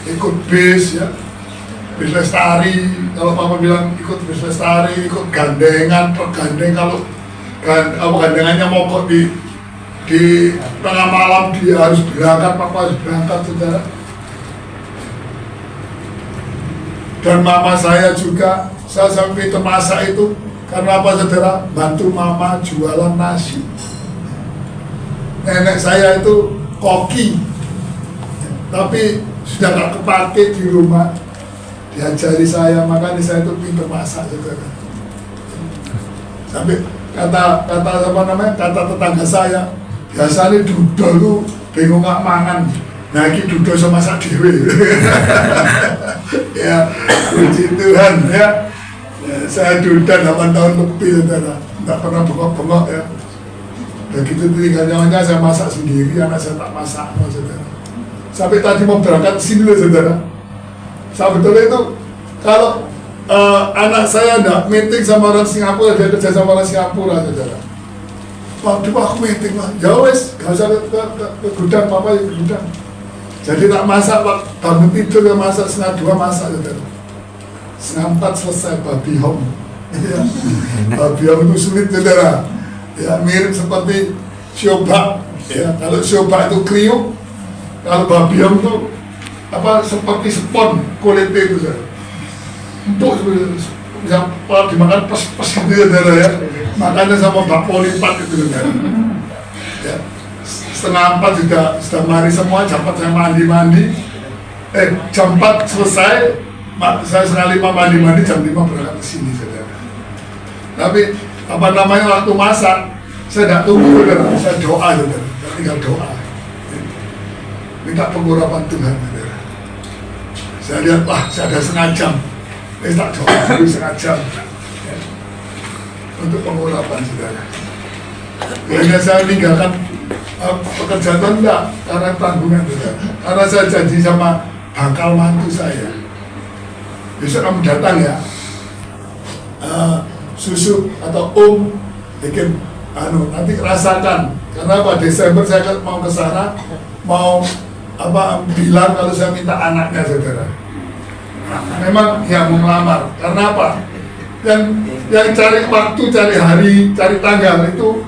Ikut bis ya, bis lestari. Kalau papa bilang ikut bis lestari, ikut gandengan, tergandeng kalau gandengannya mogok di tengah malam dia harus berangkat, papa harus berangkat saudara. Dan mama saya juga, saya sampai termasak itu karena apa saudara? Bantu mama jualan nasi. Nenek saya itu koki, tapi sudah nggak kepake di rumah, diajari saya, makanya saya itu pintar masak saudara. Sampai kata tetangga saya, biasanya dudol itu bingung nggak mangan, nah ini dudol sama masak dewe. Ya, puji Tuhan ya. Saya duduk 8 tahun lebih saudara, nggak pernah bengok-bengok ya. Begitu 3 nyawa saya masak sendiri, anak saya tak masak saudara. Sampai tadi mau berangkat sini loh saudara. Sebetulnya itu kalau anak saya enggak meeting sama orang Singapura, dia kerja sama orang Singapura saudara. Waktu aku meeting lah, ya wes, gak usah ke gudang, papa ya ke gudang. Jadi tak masak, bangun tidur ya masak, 1:30 masak saudara. 3:30 selesai babi hom. Ya. Babi hom itu sulit saudara. Ya mirip seperti siobak. Ya, kalau siobak itu kriuk, kalau babi hom itu seperti spon kulitnya itu saudara. Empuk bisa dimakan pas gitu saudara ya. Makanya sama bakpo lipat itu saudara. Ya. 3:30 sudah mari semua, jam 4 saya mandi. Jam 4 selesai, saya 4:30 mandi, jam 5 berangkat ke sini saudara. Tapi waktu masak, saya tidak tunggu saudara, saya doa saudara, saya tinggal doa. Minta pengurapan Tuhan saudara. Saya lihat, saya ada 1/2 jam, tak doa dulu 1/2 jam untuk pengurapan saudara. Akhirnya saya meninggalkan pekerjaan enggak, karena tanggungan saudara. Karena saya janji sama bakal mantu saya, besok kamu datang ya, susu atau bikin nanti rasakan. Karena Desember saya mau ke sana, mau bilang kalau saya minta anaknya saudara. Memang yang mau melamar. Karena apa? Yang cari waktu, cari hari, cari tanggal itu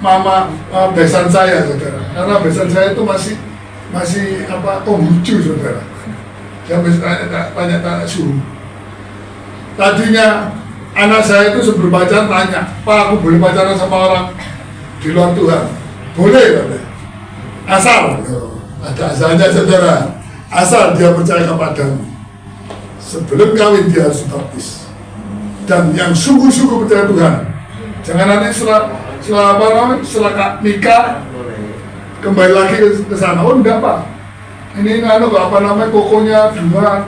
mama besan saya saudara. Karena besan saya itu masih Konghucu saudara. Saya tanya suhu. Tadinya anak saya itu sebelum pacaran tanya, Pak, aku boleh pacaran sama orang di luar Tuhan? Boleh katanya. Asal ada asalnya saudara, asal dia percaya kepadamu. Sebelum kawin dia harus dibaptis. Dan yang sungguh-sungguh percaya Tuhan. Jangan nanti setelah nikah kembali lagi ke sana. Oh enggak Pak, ini kokonya 2,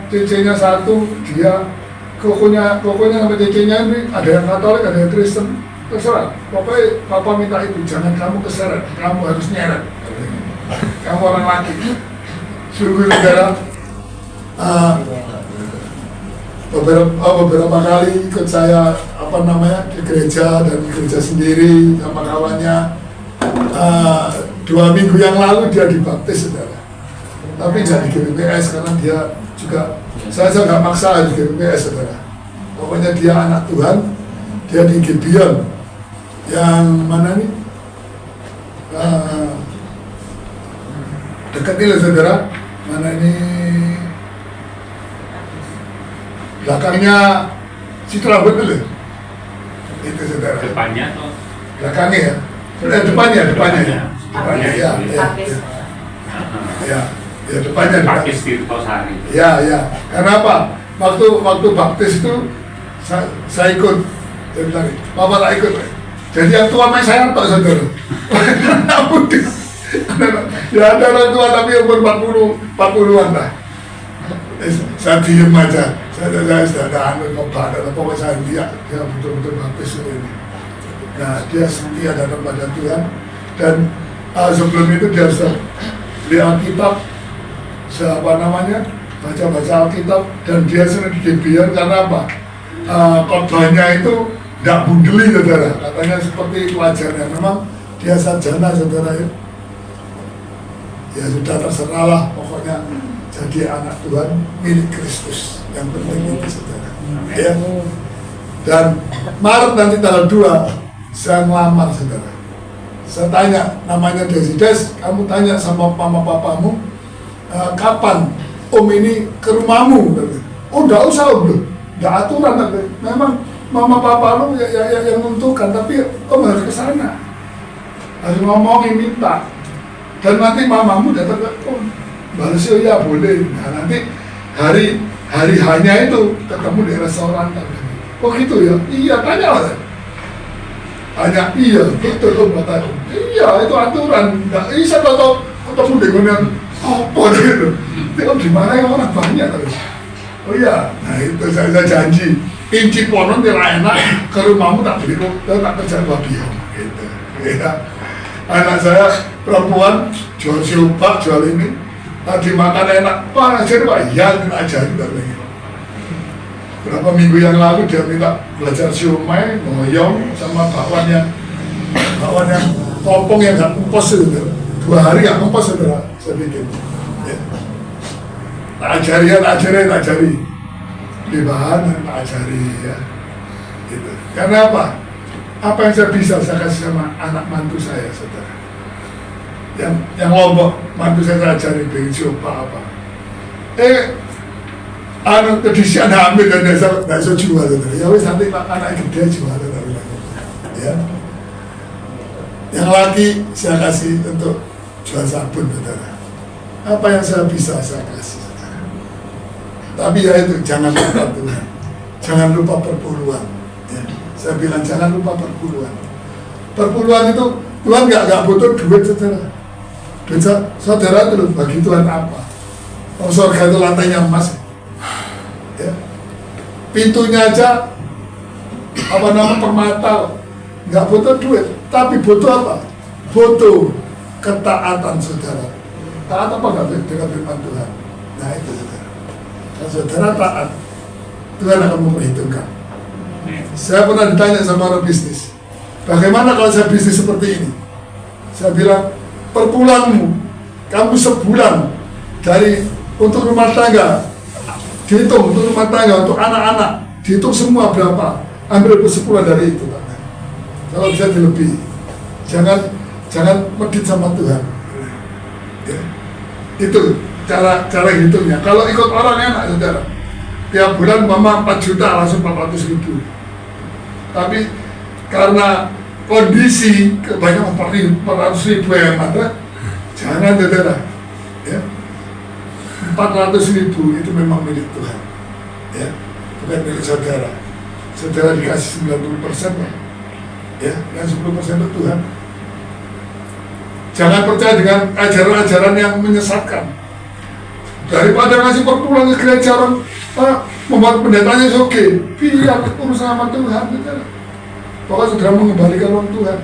CC-nya 1, dia kokonya sampai CC-nya ini ada yang Katolik, ada yang Kristen, terserah. Pokoknya Papa minta itu, jangan kamu keseret, kamu harus nyeret. Kamu orang laki. Sungguh saudara, beberapa kali ikut saya ke gereja dan gereja sendiri sama kawannya. 2 minggu yang lalu dia dibaptis saudara, tapi nggak di GBPS karena dia juga, saya nggak maksa di GBPS saudara. Pokoknya dia anak Tuhan, dia di Gibeon yang mana nih, dekat ini saudara, mana ini belakangnya Citrabut dulu, itu saudara. Depannya atau belakangnya ya? Depannya depannya Pakis Tirtosari. Ya, karena apa? Waktu baptis itu saya ikut, dia bilang, Bapak tak ikut. Jadi yang tua main saya tak saudara. Ya ada orang tua tapi umur 40-an lah. Saya diem aja, saya sudah ada pokoknya saya lihat dia betul-betul baptis ini. Nah dia setia dalam pada Tuhan, dan sebelum itu dia sudah beli Alkitab, baca Alkitab, dan dia sering dibiar karena apa? Khotbahnya itu tidak bundeli saudara, katanya seperti wajarnya. Memang dia sarjana saudara ya sudah terserah lah, pokoknya jadi anak Tuhan milik Kristus, yang penting itu saudara ya. Dan Maret nanti tanggal 2 saya melamar saudara. Saya tanya, namanya Desides, kamu tanya sama mama papamu, kapan om ini ke rumahmu? Oh enggak usah om, enggak aturan. Memang mama papamu yang menentukan, tapi om harus ke sana, harus ngomongin, minta. Dan nanti mamamu datang ke om, balas ya boleh. Nah nanti hari hanya itu ketemu di restoran. Oh gitu ya? Iya, tanya lah. Hanya iya, betul om kata. Iya, itu aturan. Nggak bisa kalau ketemu dengan apa gitu. Om dimana yang orang banyak terus. Oh iya, nah itu saya janji. Inci ponon tidak enak, ke rumahmu tak beli kok, tak kerja babi gitu. Ya. Anak saya perempuan jual siupak, jual ini. Tadi makan enak, Pak ajarin Pak, iya ajarin lagi. Berapa minggu yang lalu dia minta belajar siomay, ngoyong sama bakwan yang kopong yang nggak kumpos itu. 2 hari nggak kumpos saudara, saya bikin. Ya. Tak ajari. Beli bahan, tak ajari ya. Gitu. Karena apa? Apa yang saya bisa saya kasih sama anak mantu saya saudara. Yang Lombok, mantu saya ajari bikin siopa apa. Kedisian hamil dan nggak bisa jual saudara. Ya wes nanti anak gede jual saudara. Ya. Yang lagi saya kasih untuk jual sabun saudara. Apa yang saya bisa saya kasih saudara. Tapi ya itu jangan lupa Tuhan, jangan lupa perpuluhan. Ya. Saya bilang jangan lupa perpuluhan. Perpuluhan itu Tuhan nggak butuh duit saudara. Duit saudara itu bagi Tuhan apa? Oh, surga itu lantainya emas. Ya. Pintunya aja permata, nggak butuh duit, tapi butuh apa? Butuh ketaatan saudara. Taat apa nggak dengan firman Tuhan? Nah itu saudara. Kalau saudara taat, Tuhan akan memperhitungkan. Saya pernah ditanya sama orang bisnis, bagaimana kalau saya bisnis seperti ini? Saya bilang, per bulanmu, kamu sebulan dari untuk rumah tangga, dihitung untuk rumah tangga, untuk anak-anak, dihitung semua berapa, ambil sebulan dari itu. Kalau bisa dilebih, jangan medit sama Tuhan. Ya. Itu cara hitungnya. Kalau ikut orang enak saudara, tiap bulan mama 4 juta langsung 400.000. Tapi karena kondisi kebanyakan 400.000 yang ada, jangan saudara. Ya. 400.000 itu memang milik Tuhan. Ya. Bukan milik saudara. Saudara dikasih 90% lah. Ya, yang 10% itu Tuhan. Jangan percaya dengan ajaran-ajaran yang menyesatkan. Daripada ngasih per bulan ke gereja orang membuat pendetanya oke, biar urusan sama Tuhan. Pokoknya saudara mengembalikan uang Tuhan.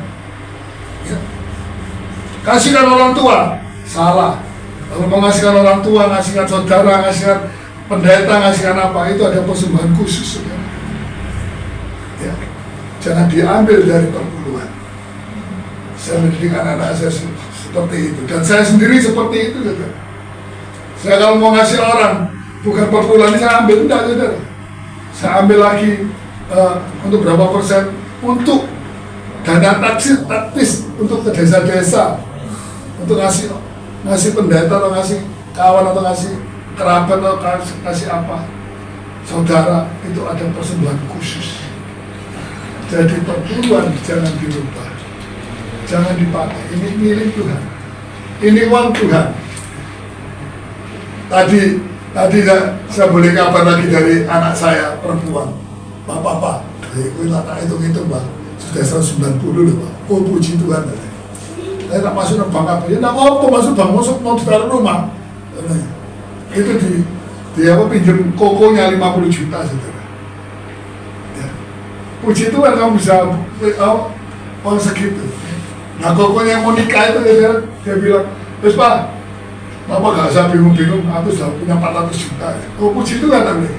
Ya. Kasihkan orang tua, salah. Kalau mau ngasihkan orang tua, ngasihkan saudara, ngasihkan pendeta, ngasihkan apa, itu ada persembahan khusus. Saudara. Ya. Jangan diambil dari perpuluhan. Saya mendidik anak-anak saya seperti itu, dan saya sendiri seperti itu, saudara. Saya kalau mau ngasih orang, bukan perpuluhan ini saya ambil, enggak, saudara. Saya ambil lagi untuk berapa persen, untuk dana taktis untuk ke desa-desa, untuk ngasih pendeta atau ngasih kawan atau ngasih kerabat atau ngasih apa. Saudara, itu ada persembahan khusus. Jadi perpuluhan jangan dirubah, jangan dipakai. Ini milik Tuhan, ini uang Tuhan. Tadi saya boleh kabar lagi dari anak saya perempuan, Pak, gue tak hitung Pak, sudah 190 loh Pak. Oh puji Tuhan. Saya tak masuk ke bank apa? Ya tak apa masuk bank, mau ditaruh rumah. Itu di apa pinjam kokonya 50 juta saudara. Puji Tuhan kamu bisa uang segitu. Nah kokonya yang mau nikah itu dia bilang, terus Pak, Bapak gak usah bingung-bingung, aku sudah punya 400 juta. Oh puji Tuhan namanya.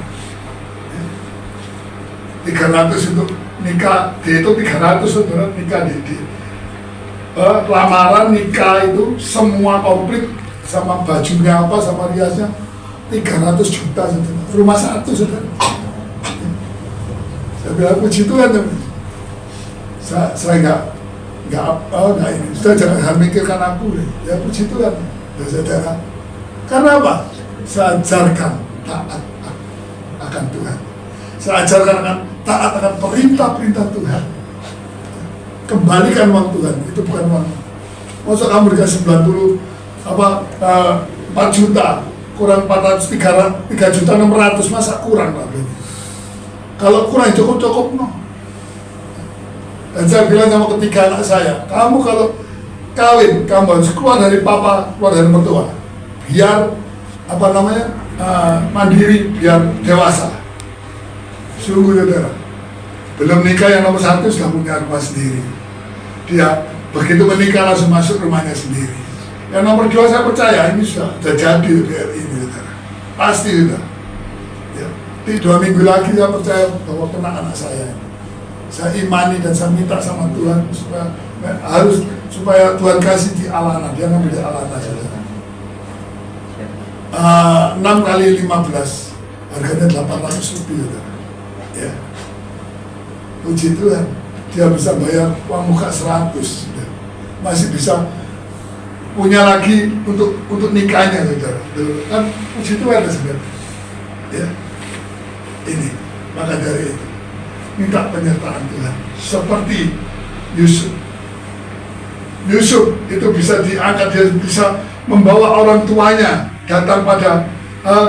300 untuk nikah, dia itu 300 saudara nikah di lamaran nikah itu semua komplit sama bajunya apa sama riasnya 300 juta saudara. Rumah satu saudara. Saya bilang puji Tuhan, saya nggak ini, sudah jangan mikirkan aku, ya puji Tuhan, ya saudara. Karena apa? Saya ajarkan taat akan Tuhan, saya ajarkan akan taat akan perintah-perintah Tuhan. Kembalikan uang Tuhan, itu bukan uang. Masa kamu dikasih 90 4 juta kurang 400 3 juta 600, masa kurang Pak? Kalau kurang cukup no. Dan saya bilang sama ketiga anak saya, kamu kalau kawin, kamu harus keluar dari papa, keluar dari mertua, biar mandiri, biar dewasa. Sungguh saudara, belum nikah yang nomor 1 sudah punya rumah sendiri. Dia begitu menikah langsung masuk rumahnya sendiri. Yang nomor 2 saya percaya ini sudah jadi ini saudara, pasti sudah. 2 minggu lagi saya percaya bahwa kena anak saya. Saya imani dan saya minta sama Tuhan supaya Tuhan kasih di Alana, dia ngambil di Alana saudara. 6 kali 15 harganya 800 lebih saudara. Ya. Puji Tuhan, dia bisa bayar uang muka 100 saudara. Masih bisa punya lagi untuk nikahnya saudara. Kan puji Tuhan saudara. Ya. Ini, maka dari itu minta penyertaan Tuhan seperti Yusuf itu bisa diangkat, dia bisa membawa orang tuanya datang pada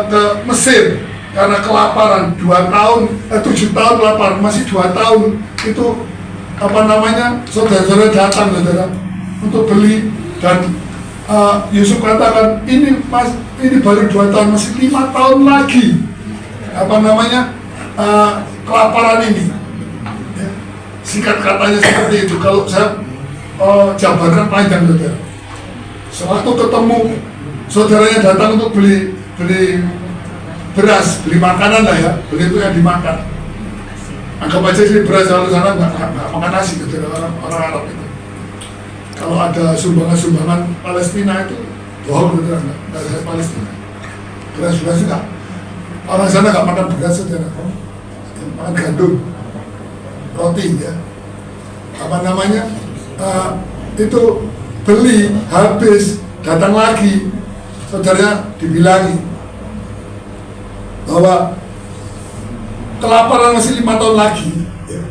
ke Mesir karena kelaparan 7 tahun lapar, masih 2 tahun itu saudara-saudara datang saudara untuk beli, dan Yusuf katakan ini baru 2 tahun, masih 5 tahun lagi kelaparan ini. Ya. Singkat katanya seperti itu. Kalau saya jabarkan panjang saudara. Sewaktu ketemu saudaranya datang untuk beli beras, beli makanan lah ya, beli itu yang dimakan. Anggap aja sih beras kalau sana nggak makan nasi gitu orang Arab itu. Kalau ada sumbangan Palestina itu bohong gitu, nggak ada Palestina. Beras enggak. Orang sana nggak makan beras saudara, makan gandum, roti ya. Apa namanya? Itu beli habis, datang lagi, saudaranya dibilangi bahwa kelaparan masih 5 tahun lagi ya.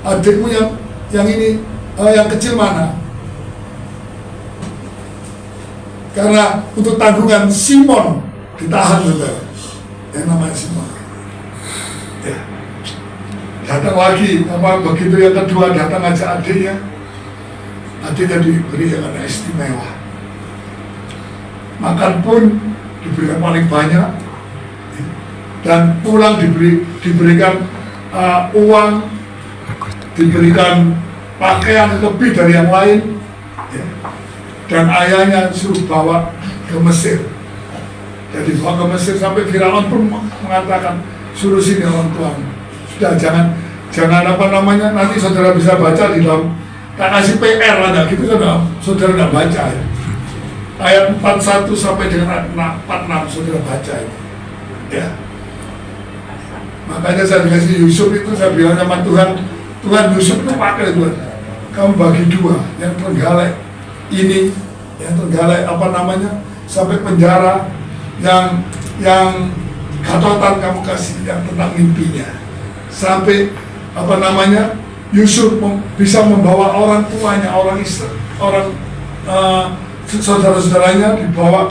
Adikmu yang ini yang kecil mana? Karena untuk tanggungan Simon ditahan saudara, yang namanya Simon ya. Datang lagi, begitu yang kedua datang aja adiknya diberi yang istimewa, makan pun diberikan paling banyak, dan pulang diberikan uang, diberikan pakaian lebih dari yang lain ya. Dan ayahnya suruh bawa ke Mesir. Jadi bawa ke Mesir sampai Firaun pun mengatakan suruh sini orang tuamu. Sudah jangan apa namanya, nanti saudara bisa baca di dalam, tak kasih PR ada gitu kan, saudara nggak baca ya. Ayat 41 sampai dengan 46 saudara baca itu ya. Makanya saya dikasih Yusuf itu, saya bilang sama Tuhan Yusuf itu pakai Tuhan, kamu bagi dua, yang terenggalek ini, yang terenggalek apa namanya sampai penjara, yang gatotan kamu kasih yang tentang mimpinya, sampai apa namanya Yusuf bisa membawa orang tuanya, saudara-saudaranya dibawa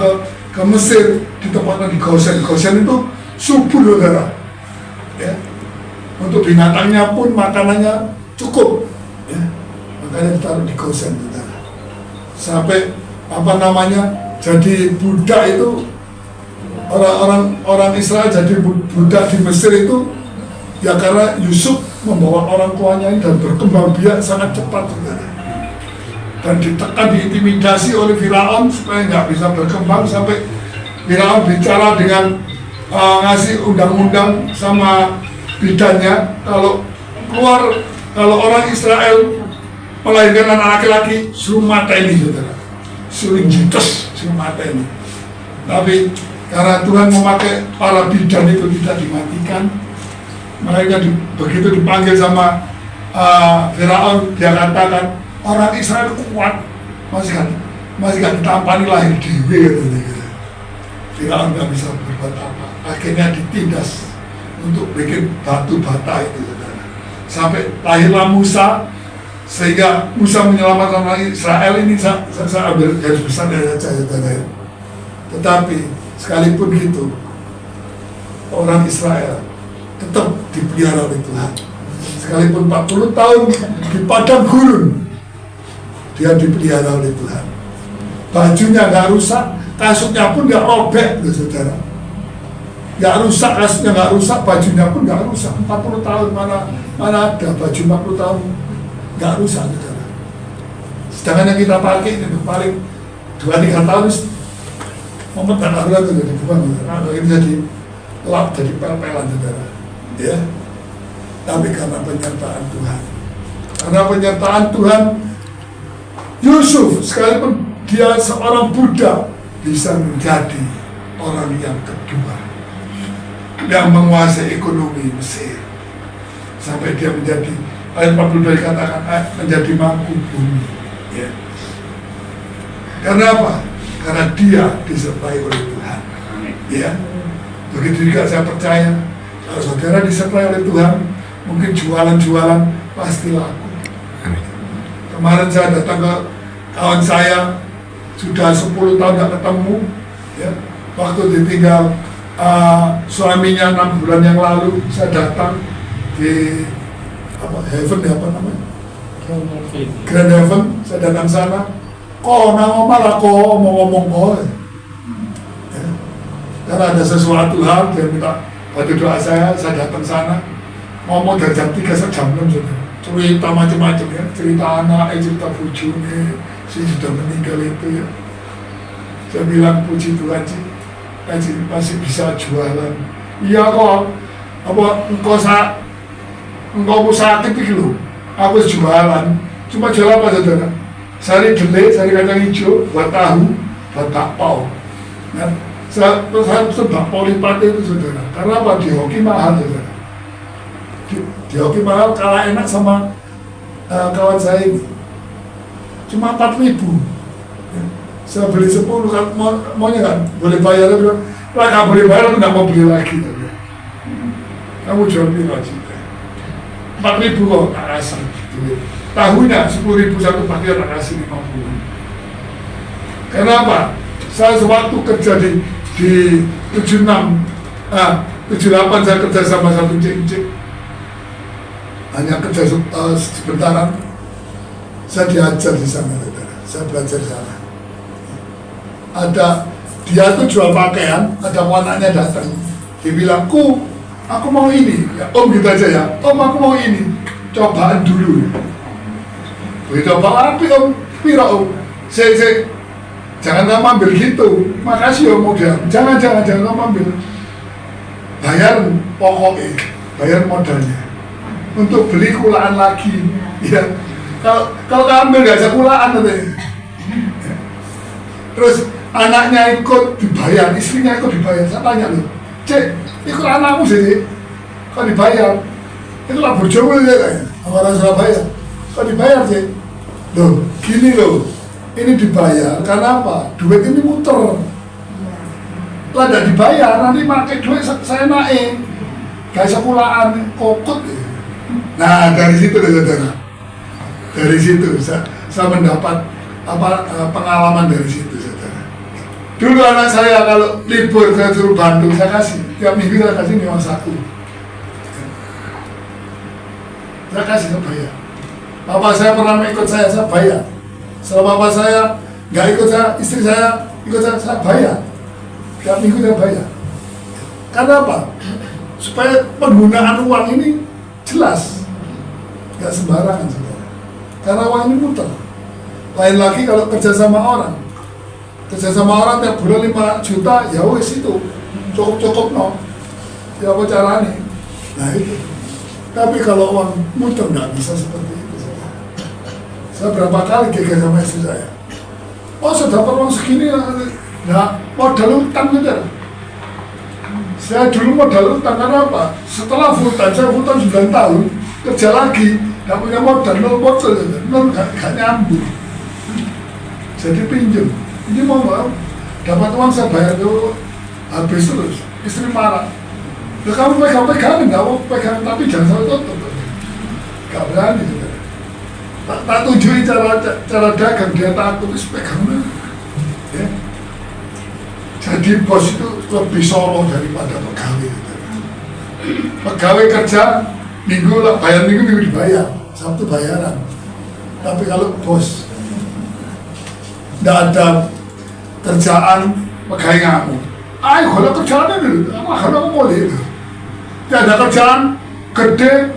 ke Mesir, ditempatkan di Gosen. Gosen itu subur saudara ya. Untuk binatangnya pun makanannya cukup ya. Makanya ditaruh di Gosen saudara. Sampai apa namanya jadi budak itu, orang Israel jadi budak di Mesir itu ya karena Yusuf membawa orang tuanya ini dan berkembang biak sangat cepat saudara. Dan ditekan, diintimidasi oleh Firaun supaya nggak bisa berkembang, sampai Firaun bicara dengan ngasih undang-undang sama bidannya, kalau orang Israel melahirkan anak laki-laki suruh mateni saudara, suruh jitos, suruh mateni. Tapi karena Tuhan memakai para bidan itu tidak dimatikan, mereka begitu dipanggil sama Firaun, dia katakan orang Israel kuat, masih kan ditampani lahir dewi gitu. Firaun nggak bisa berbuat apa, akhirnya ditindas untuk bikin batu bata itu saudara. Sampai lahirlah Musa, sehingga Musa menyelamatkan orang Israel ini. Saya ambil garis besar dari saudara. Tetapi sekalipun gitu, orang Israel tetap dipelihara oleh Tuhan. Sekalipun 40 tahun di padang gurun, dia dipelihara oleh Tuhan. Bajunya nggak rusak, kasutnya pun nggak robek, saudara. Nggak rusak, kasutnya nggak rusak, bajunya pun nggak rusak. 40 tahun mana ada baju 40 tahun nggak rusak, saudara. Sedangkan yang kita pakai itu paling 2-3 tahun memetak akhirat itu jadi bukan, ini jadi lap, jadi pel-pelan saudara. Ya, tapi karena penyertaan Tuhan, Yusuf sekalipun dia seorang budak bisa menjadi orang yang kedua yang menguasai ekonomi Mesir, sampai dia menjadi, ayat 42 dikatakan menjadi mangku bumi ya. Karena apa? Karena dia disertai oleh Tuhan ya. Begitu juga saya percaya, kalau saudara disertai oleh Tuhan, mungkin jualan pasti laku. Kemarin saya datang ke kawan saya, sudah 10 tahun gak ketemu ya. Waktu ditinggal suaminya 6 bulan yang lalu, saya datang di Heaven ya, apa namanya, Grand Heaven. Saya datang sana, malah ngomong ya. Karena ada sesuatu hal, dia minta bantu doa saya datang sana, ngomong dari jam 3 sampai jam 6 cerita macam-macam ya, cerita anak, cerita bujune, si sudah meninggal itu ya. Saya bilang puji Tuhan sih, masih bisa jualan. Iya kok, engkau mau sakit itu loh. Aku jualan, cuma jualan apa saudara? Sari delek, sari kacang hijau, buat tahu, buat bakpao. Nah, saya bakpao lipat itu saudara. Karena apa? Di hoki mahal saudara. Di hoki mahal kalah enak sama kawan saya ini. Cuma 4.000. Saya beli 10 kan, maunya kan boleh bayar, bilang nggak boleh bayar, aku nggak mau beli lagi. Kamu jual beli lagi. 4.000 kok tak kasih. Tahunya 10.000 satu paket tak kasih 50. Kenapa? Saya sewaktu kerja di 78 saya kerja sama satu cik. Hanya kerja sebentaran. Saya diajar di sana, saya belajar di sana. Dia tuh jual pakaian, ada anaknya datang, dia bilang, aku mau ini, ya, om gitu aja ya, om aku mau ini, cobaan dulu. Begitu coba api om, pira om, saya jangan kamu ambil gitu, makasih om udah, jangan kamu ambil, bayar pokoknya, bayar modalnya, untuk beli kulaan lagi, ya. Kalau kamu ambil gak ada kulaan nanti. Terus anaknya ikut dibayar, istrinya ikut dibayar. Saya tanya loh, cek, ikut anakmu sih, kok dibayar? Itu lah bojomu ya, orang Surabaya. Kok dibayar sih? Loh, gini loh, ini dibayar karena apa? Duit ini muter. Lah tidak dibayar, nanti pakai duit saya naik. Kayak sekulaan, kokut. Nah, dari situ saudara. Dari situ saya mendapat pengalaman dari situ saudara. Dulu anak saya kalau libur saya suruh Bandung, saya kasih tiap minggu saya kasih 5 saku. Saya kasih, saya bayar. Bapak saya pernah ikut saya bayar. Setelah bapak saya nggak ikut saya, istri saya ikut saya bayar. Tiap minggu saya bayar. Karena apa? Supaya penggunaan uang ini jelas, nggak sembarangan saudara. Karena uang ini muter. Lain lagi kalau kerja sama orang tiap bulan 5 juta, ya wes itu cukup no. Ya apa caranya? Nah itu. Tapi kalau uang muter nggak bisa seperti itu. Saya berapa kali geger sama istri saya. Oh sudah dapat uang segini, nah modal utang saja. Saya dulu modal utang karena apa? Setelah full time, saya full time 9 tahun kerja lagi. Gak punya modal, nol gak nyambung. Jadi pinjam, ini mau dapat uang saya bayar tuh habis terus. Istri marah. Ya kamu pegang, gak mau pegang, tapi jangan sampai tutup. Gak berani. Tak tunjukin cara dagang, dia takut terus pegang. Ya. Jadi bos itu lebih solo daripada pegawai. Pegawai kerja minggu lah, bayar minggu dibayar, Sabtu bayaran. Tapi kalau bos tidak ada kerjaan, pegawai ngamuk. Ayo kalau kerjaannya dulu, kalau aku boleh itu. Tidak ada kerjaan gede,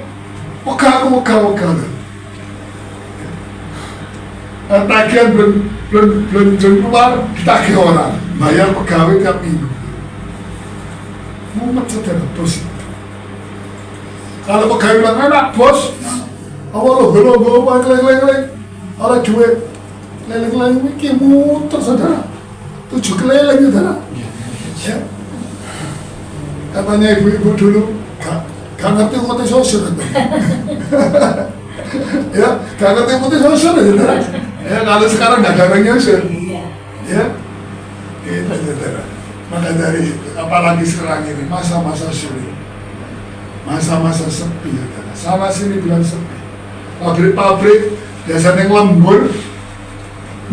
pegawai. Tagihan belum keluar, ditagih orang, bayar pegawai tiap minggu. Mumet saudara bos. Kalau pegawai bilang enak bos, awal lo keleng-keleng, oleh duit keleng-keleng ini muter saudara, 7 keleleng saudara. Ya. Katanya ibu-ibu dulu gak ngerti kote sosial. Ya, gak ngerti kote sosial saudara. Ya kalau sekarang gak ada orang sosial. Ya, itu saudara. Maka dari itu, apalagi sekarang ini masa-masa sulit. Masa-masa sepi ya kan. Sana sini bilang sepi. Pabrik-pabrik biasanya ngelembur,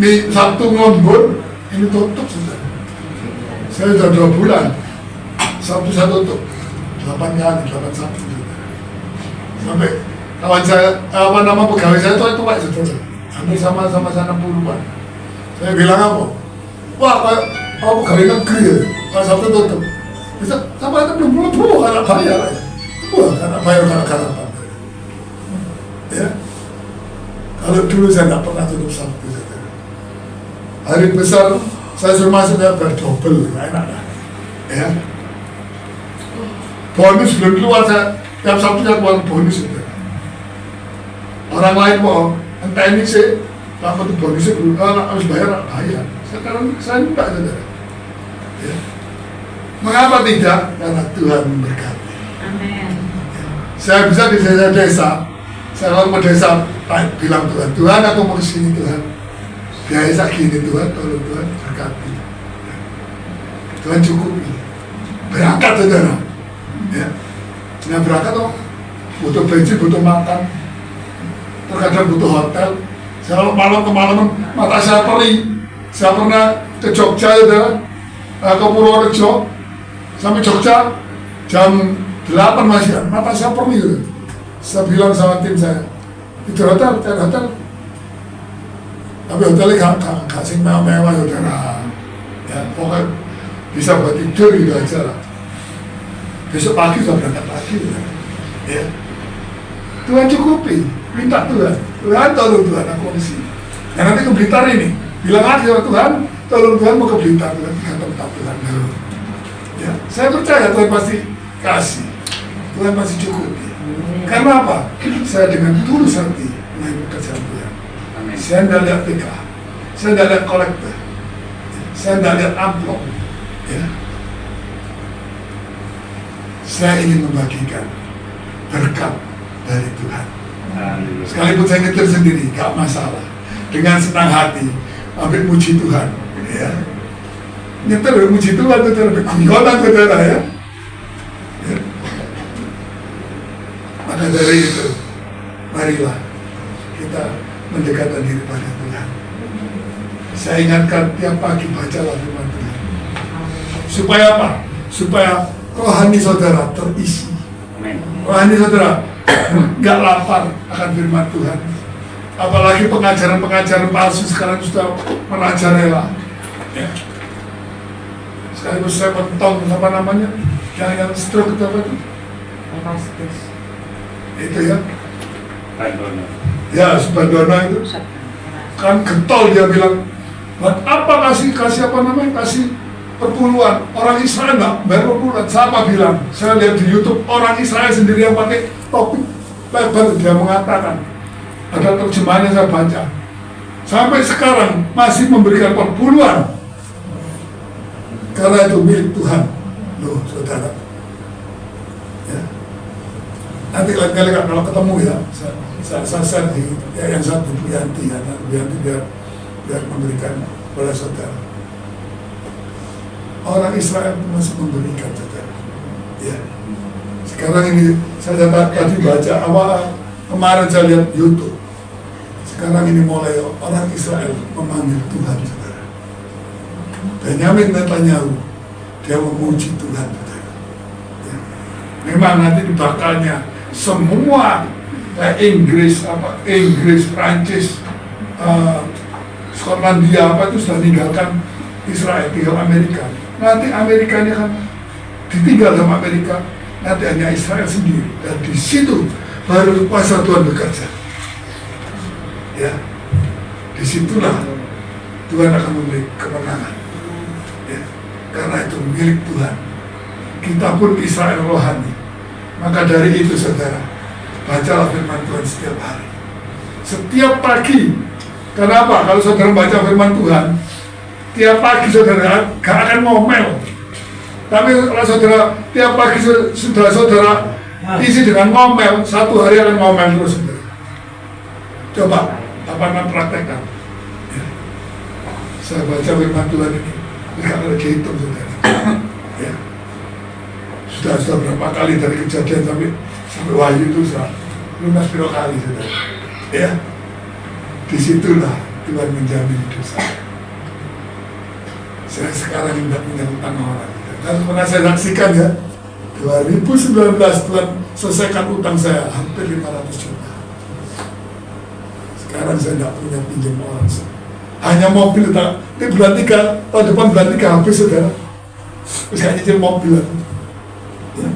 nih Sabtu ngelembur, ini tutup sudah. Saya sudah 2 bulan, Sabtu saya tutup, 8 Sabtu sudah. Sampai kawan saya, pegawai saya itu Pak sudah. Sampai sama-sama sana puluhan. Saya bilang apa? Wah, aku pegawai negeri ya, Pak Sabtu tutup. Bisa sampai itu belum karena bayar ya. Wah, karena bayar apa? Ya, kalau dulu saya nggak pernah tutup Sabtu. hari besar saya suruh masuk ya berdobel, nggak enak lah. Ya. Bonus belum keluar, saya tiap Sabtu saya keluar bonus itu. Orang lain mau entah ini sih, apa tuh bonusnya belum, harus bayar. Sekarang saya enggak, saudara. Ya. Mengapa tidak? Karena Tuhan memberkati. Amin. Saya bisa di desa, saya kalau ke desa bilang Tuhan aku mau kesini Tuhan. Biasa gini Tuhan, tolong Tuhan berkati. Tuhan cukupi. Berangkat saudara. Ya. Nah berangkat toh, butuh bensin, butuh makan. Terkadang butuh hotel. Saya kalau malam ke malaman mata saya perih. Saya pernah ke Jogja saudara, ke Purworejo sampai Jogja jam 8 masih mata saya perih gitu. Saya bilang sama tim saya, itu hotel, cari hotel. Tapi hotelnya gak sing mewah-mewah saudara. Ya, pokoknya bisa buat tidur gitu aja lah. Besok pagi sudah berangkat lagi saudara. Ya. Tuhan cukupi, minta Tuhan tolong Tuhan aku di sini. Nah nanti ke Blitar ini, bilang lagi sama Tuhan, tolong Tuhan mau ke Blitar, Tuhan tetap Tuhan. Ya, saya percaya Tuhan pasti kasih, Tuhan pasti cukupi. Karena apa? Saya dengan tulus hati melayani pekerjaan Tuhan. Saya tidak lihat PK, saya tidak lihat kolektor, saya tidak lihat amplop. Ya. Saya ingin membagikan berkat dari Tuhan. Sekalipun saya nyetir sendiri, gak masalah. Dengan senang hati, ambil muji Tuhan. Ya. Nyetir muji Tuhan, itu lebih guyonan saudara ya. Ya. Maka dari itu, marilah kita mendekatkan diri pada Tuhan. Saya ingatkan tiap pagi bacalah firman Tuhan. Supaya apa? Supaya rohani saudara terisi. Rohani saudara gak lapar akan firman Tuhan. Apalagi pengajaran-pengajaran palsu sekarang sudah merajalela. Ya. Sekarang saya mentong apa namanya? Yang stroke itu apa itu? Itu ya. Ya, Subandono itu kan getol dia bilang, buat apa kasih apa namanya, kasih perpuluhan orang Israel nggak bayar perpuluhan. Siapa bilang? Saya lihat di YouTube orang Israel sendiri yang pakai topik lebar, dia mengatakan, ada terjemahannya saya baca, sampai sekarang masih memberikan perpuluhan karena itu milik Tuhan. Loh saudara ya. Nanti lain kali kalau ketemu ya saya di yang satu Bu Yanti ya, Bu Yanti biar memberikan kepada saudara. Orang Israel masih memberikan saudara. Ya. Sekarang ini saya tadi baca awal kemarin saya lihat YouTube. Sekarang ini mulai orang Israel memanggil Tuhan saudara. Benyamin Netanyahu dia memuji Tuhan saudara. Ya. Memang nanti dibakalnya semua Inggris, Prancis, Skotlandia apa itu sudah meninggalkan Israel, tinggal Amerika. Nanti Amerikanya kan ditinggal sama Amerika, nanti hanya Israel sendiri. Dan di situ baru kuasa Tuhan bekerja. Ya, disitulah Tuhan akan memberi kemenangan. Ya, karena itu milik Tuhan. Kita pun Israel rohani. Maka dari itu saudara, bacalah firman Tuhan setiap hari, setiap pagi. Kenapa? Kalau saudara baca firman Tuhan tiap pagi, saudara gak akan ngomel. Tapi kalau saudara tiap pagi sudah saudara isi dengan ngomel, satu hari akan ngomel terus saudara. Coba apa praktekkan ya. Saya baca firman Tuhan ini gak ada dihitung saudara. Ya. Sudah berapa kali dari kejadian sampai Wahyu itu sudah lunas berapa kali saudara. Ya. Disitulah Tuhan menjamin hidup saya. Saya sekarang tidak punya utang orang. Dan pernah saya saksikan ya, 2019 Tuhan selesaikan utang saya hampir 500 juta. Sekarang saya tidak punya pinjam orang. Hanya mobil, ini bulan 3, tahun depan bulan 3 habis saudara. Terus saya nyicil mobil. Ya.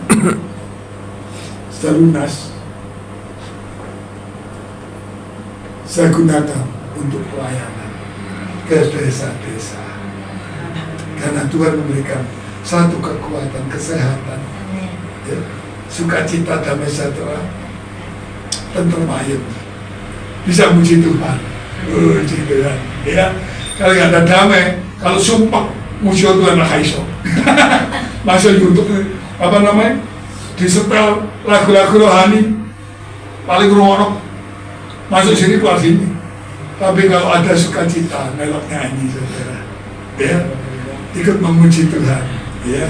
Sudah lunas. Saya gunakan untuk pelayanan. ke desa-desa. Karena Tuhan memberikan satu kekuatan, kesehatan, ya, sukacita, damai sejahtera, tentrem ayem. Bisa muji Tuhan. Muji Tuhan. Ya, kalau nggak ada damai, kalau sumpah muji Tuhan lah iso. Masuk YouTube apa namanya? Disetel lagu-lagu rohani paling rumorok masuk sini keluar sini. Tapi kalau ada sukacita, melok nyanyi saudara, ya, ikut memuji Tuhan, ya.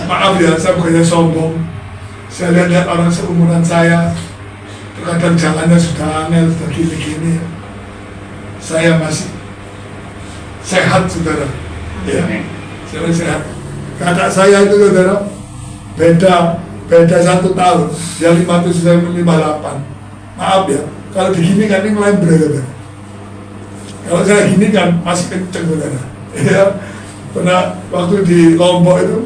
Maaf ya, saya bukannya sombong. Saya lihat orang seumuran saya, terkadang jalannya sudah aneh, sudah gini-gini. Saya masih sehat, saudara. Ya, saya masih sehat. Kakak saya itu, saudara, beda 1 tahun. Dia 57, saya 58. Maaf ya, kalau digini kan ini mulai berat. Kalau saya gini kan masih kenceng, saudara. Ya, pernah waktu di Lombok itu,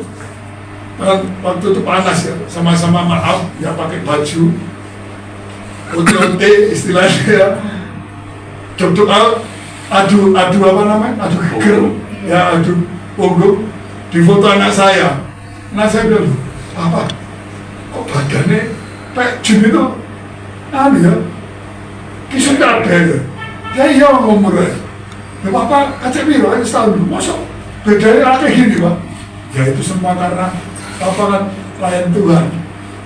waktu itu panas ya, sama-sama maaf, nggak pakai baju, ote istilahnya ya, duduk adu apa namanya, adu geger, ya adu punggung, di foto anak saya. Nah saya bilang, apa? Kok badannya kayak jin itu, ya, kisah kabeh ya, iya ngomong ya, Bapak kacek biro, ini setahun dulu, masuk bedanya kayak gini Pak, ya itu semua karena Bapak kan layan Tuhan,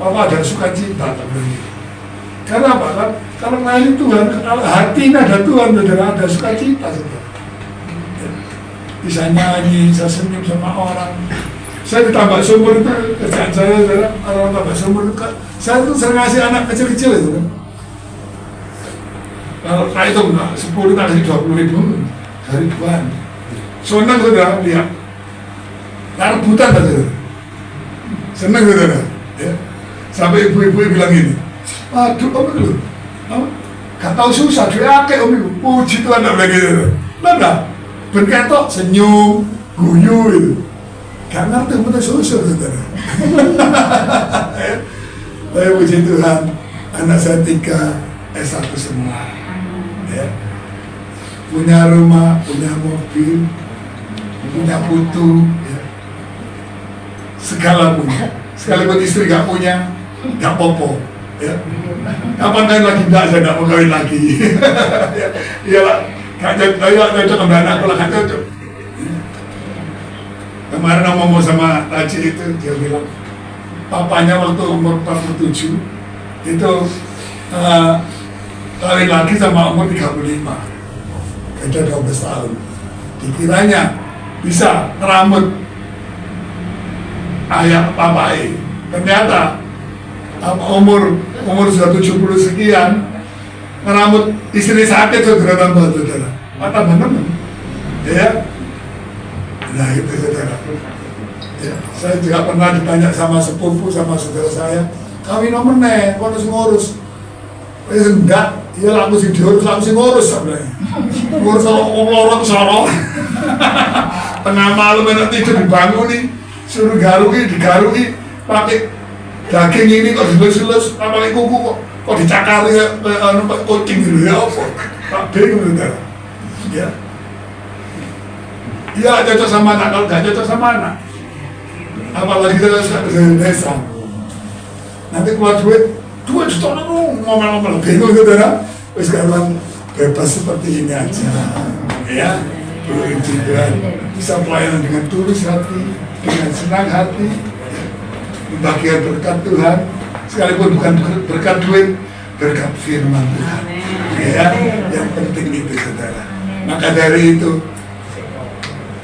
Bapak ada sukacita, karena apa kan? Kalau layan Tuhan, kalau hatinya ada Tuhan, ada sukacita, bisa nyanyi, bisa senyum sama orang. Saya ditambah sumur itu, kerjaan saya, orang tambah sumur itu, saya tuh sering ngasih anak kecil-kecil itu kan. Kalau kayak itu enggak, 10 kasih 20.000 dari Tuhan. Senang saudara, lihat. Rebutan saudara. Senang saudara, ya. Sampai ibu-ibu bilang gini, aduh om itu, gak tau susah, dia akeh om itu, puji Tuhan tak bilang gitu. Nah, berketok, senyum, guyu itu. Gak ngerti bener susah saudara. Tapi puji Tuhan, anak saya 3 S1 semua. Ya. Punya rumah, punya mobil, punya putu, ya. Segala punya. Sekalipun istri gak punya, gak popo, ya. Kapan kawin lagi? Enggak, saya gak mau kawin lagi. Iyalah, gak cocok sama anakku lah, gak cocok. Kemarin ngomong sama Taji itu, dia bilang papanya waktu umur 47 itu kawin lagi sama umur 35, beda 12 tahun. Dikiranya bisa ngeramut ayah papai, ternyata umur sudah 70 sekian ngeramut istri sakit, saudara, tambah saudara, tambah temen, ya. Nah itu saudara, ya, saya juga pernah ditanya sama sepupu, sama saudara saya, kawin nomor nih, kau harus ngurus. Enggak, iya lah aku sih diurus, aku sih ngurus sebenarnya. Ngurus kalau orang sorong. Tengah malam enak tidur dibangun nih, suruh digarui, pakai daging ini kok dilus-lus, pakai kuku kok dicakari kayak kucing gitu ya apa? Tak bingung saudara. Ya. Iya cocok sama anak, kalau nggak cocok sama anak. Apalagi saya desa. Nanti keluar duit juta ngomel-ngomel bingung saudara. Wis kawan bebas seperti ini aja, ya. Tuhan bisa pelayanan dengan tulus hati, dengan senang hati, membagikan berkat Tuhan, sekalipun bukan berkat duit, berkat firman Tuhan, ya. Yang penting itu saudara. Maka dari itu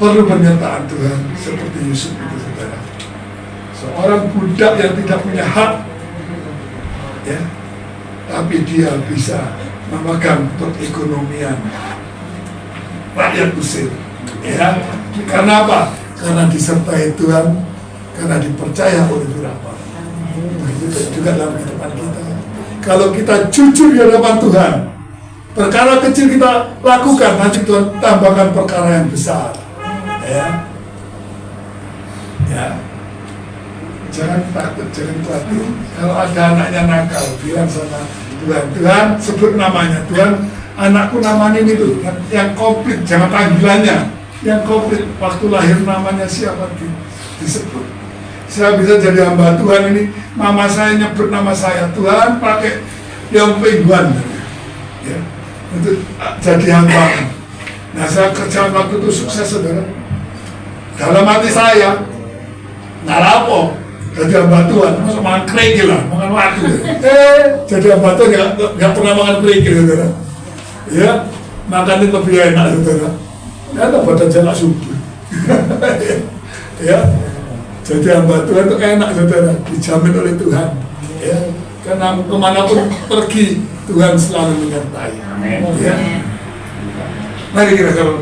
perlu pernyataan Tuhan seperti Yusuf itu saudara. Seorang budak yang tidak punya hak, ya, tapi dia bisa memegang perekonomian rakyat Mesir, ya. Karena apa? Karena disertai Tuhan, karena dipercaya oleh Firaun. Begitu juga dalam kehidupan kita. Kalau kita jujur di hadapan Tuhan, perkara kecil kita lakukan, nanti Tuhan tambahkan perkara yang besar, ya. Ya. Jangan takut, jangan khawatir. Kalau ada anaknya nakal, bilang sama Tuhan. Tuhan sebut namanya. Tuhan, anakku namanya ini tuh yang komplit, jangan panggilannya. Yang komplit, waktu lahir namanya siapa disebut. Saya bisa jadi hamba Tuhan ini, mama saya nyebut nama saya, Tuhan pakai yang Pengguan ya, untuk jadi hamba. Nah, saya kerja waktu itu sukses, saudara. Dalam hati saya, ngarapo jadi hamba Tuhan, masuk makan kerikil lah, makan waktu. Jadi hamba Tuhan nggak pernah makan kerikil, saudara. Ya, makan itu lebih enak, saudara. Ya, badan saya nggak subur. Ya, jadi hamba Tuhan itu enak, saudara, dijamin oleh Tuhan. Ya, karena kemanapun pergi, Tuhan selalu menyertai. Ya. Mari kita kalau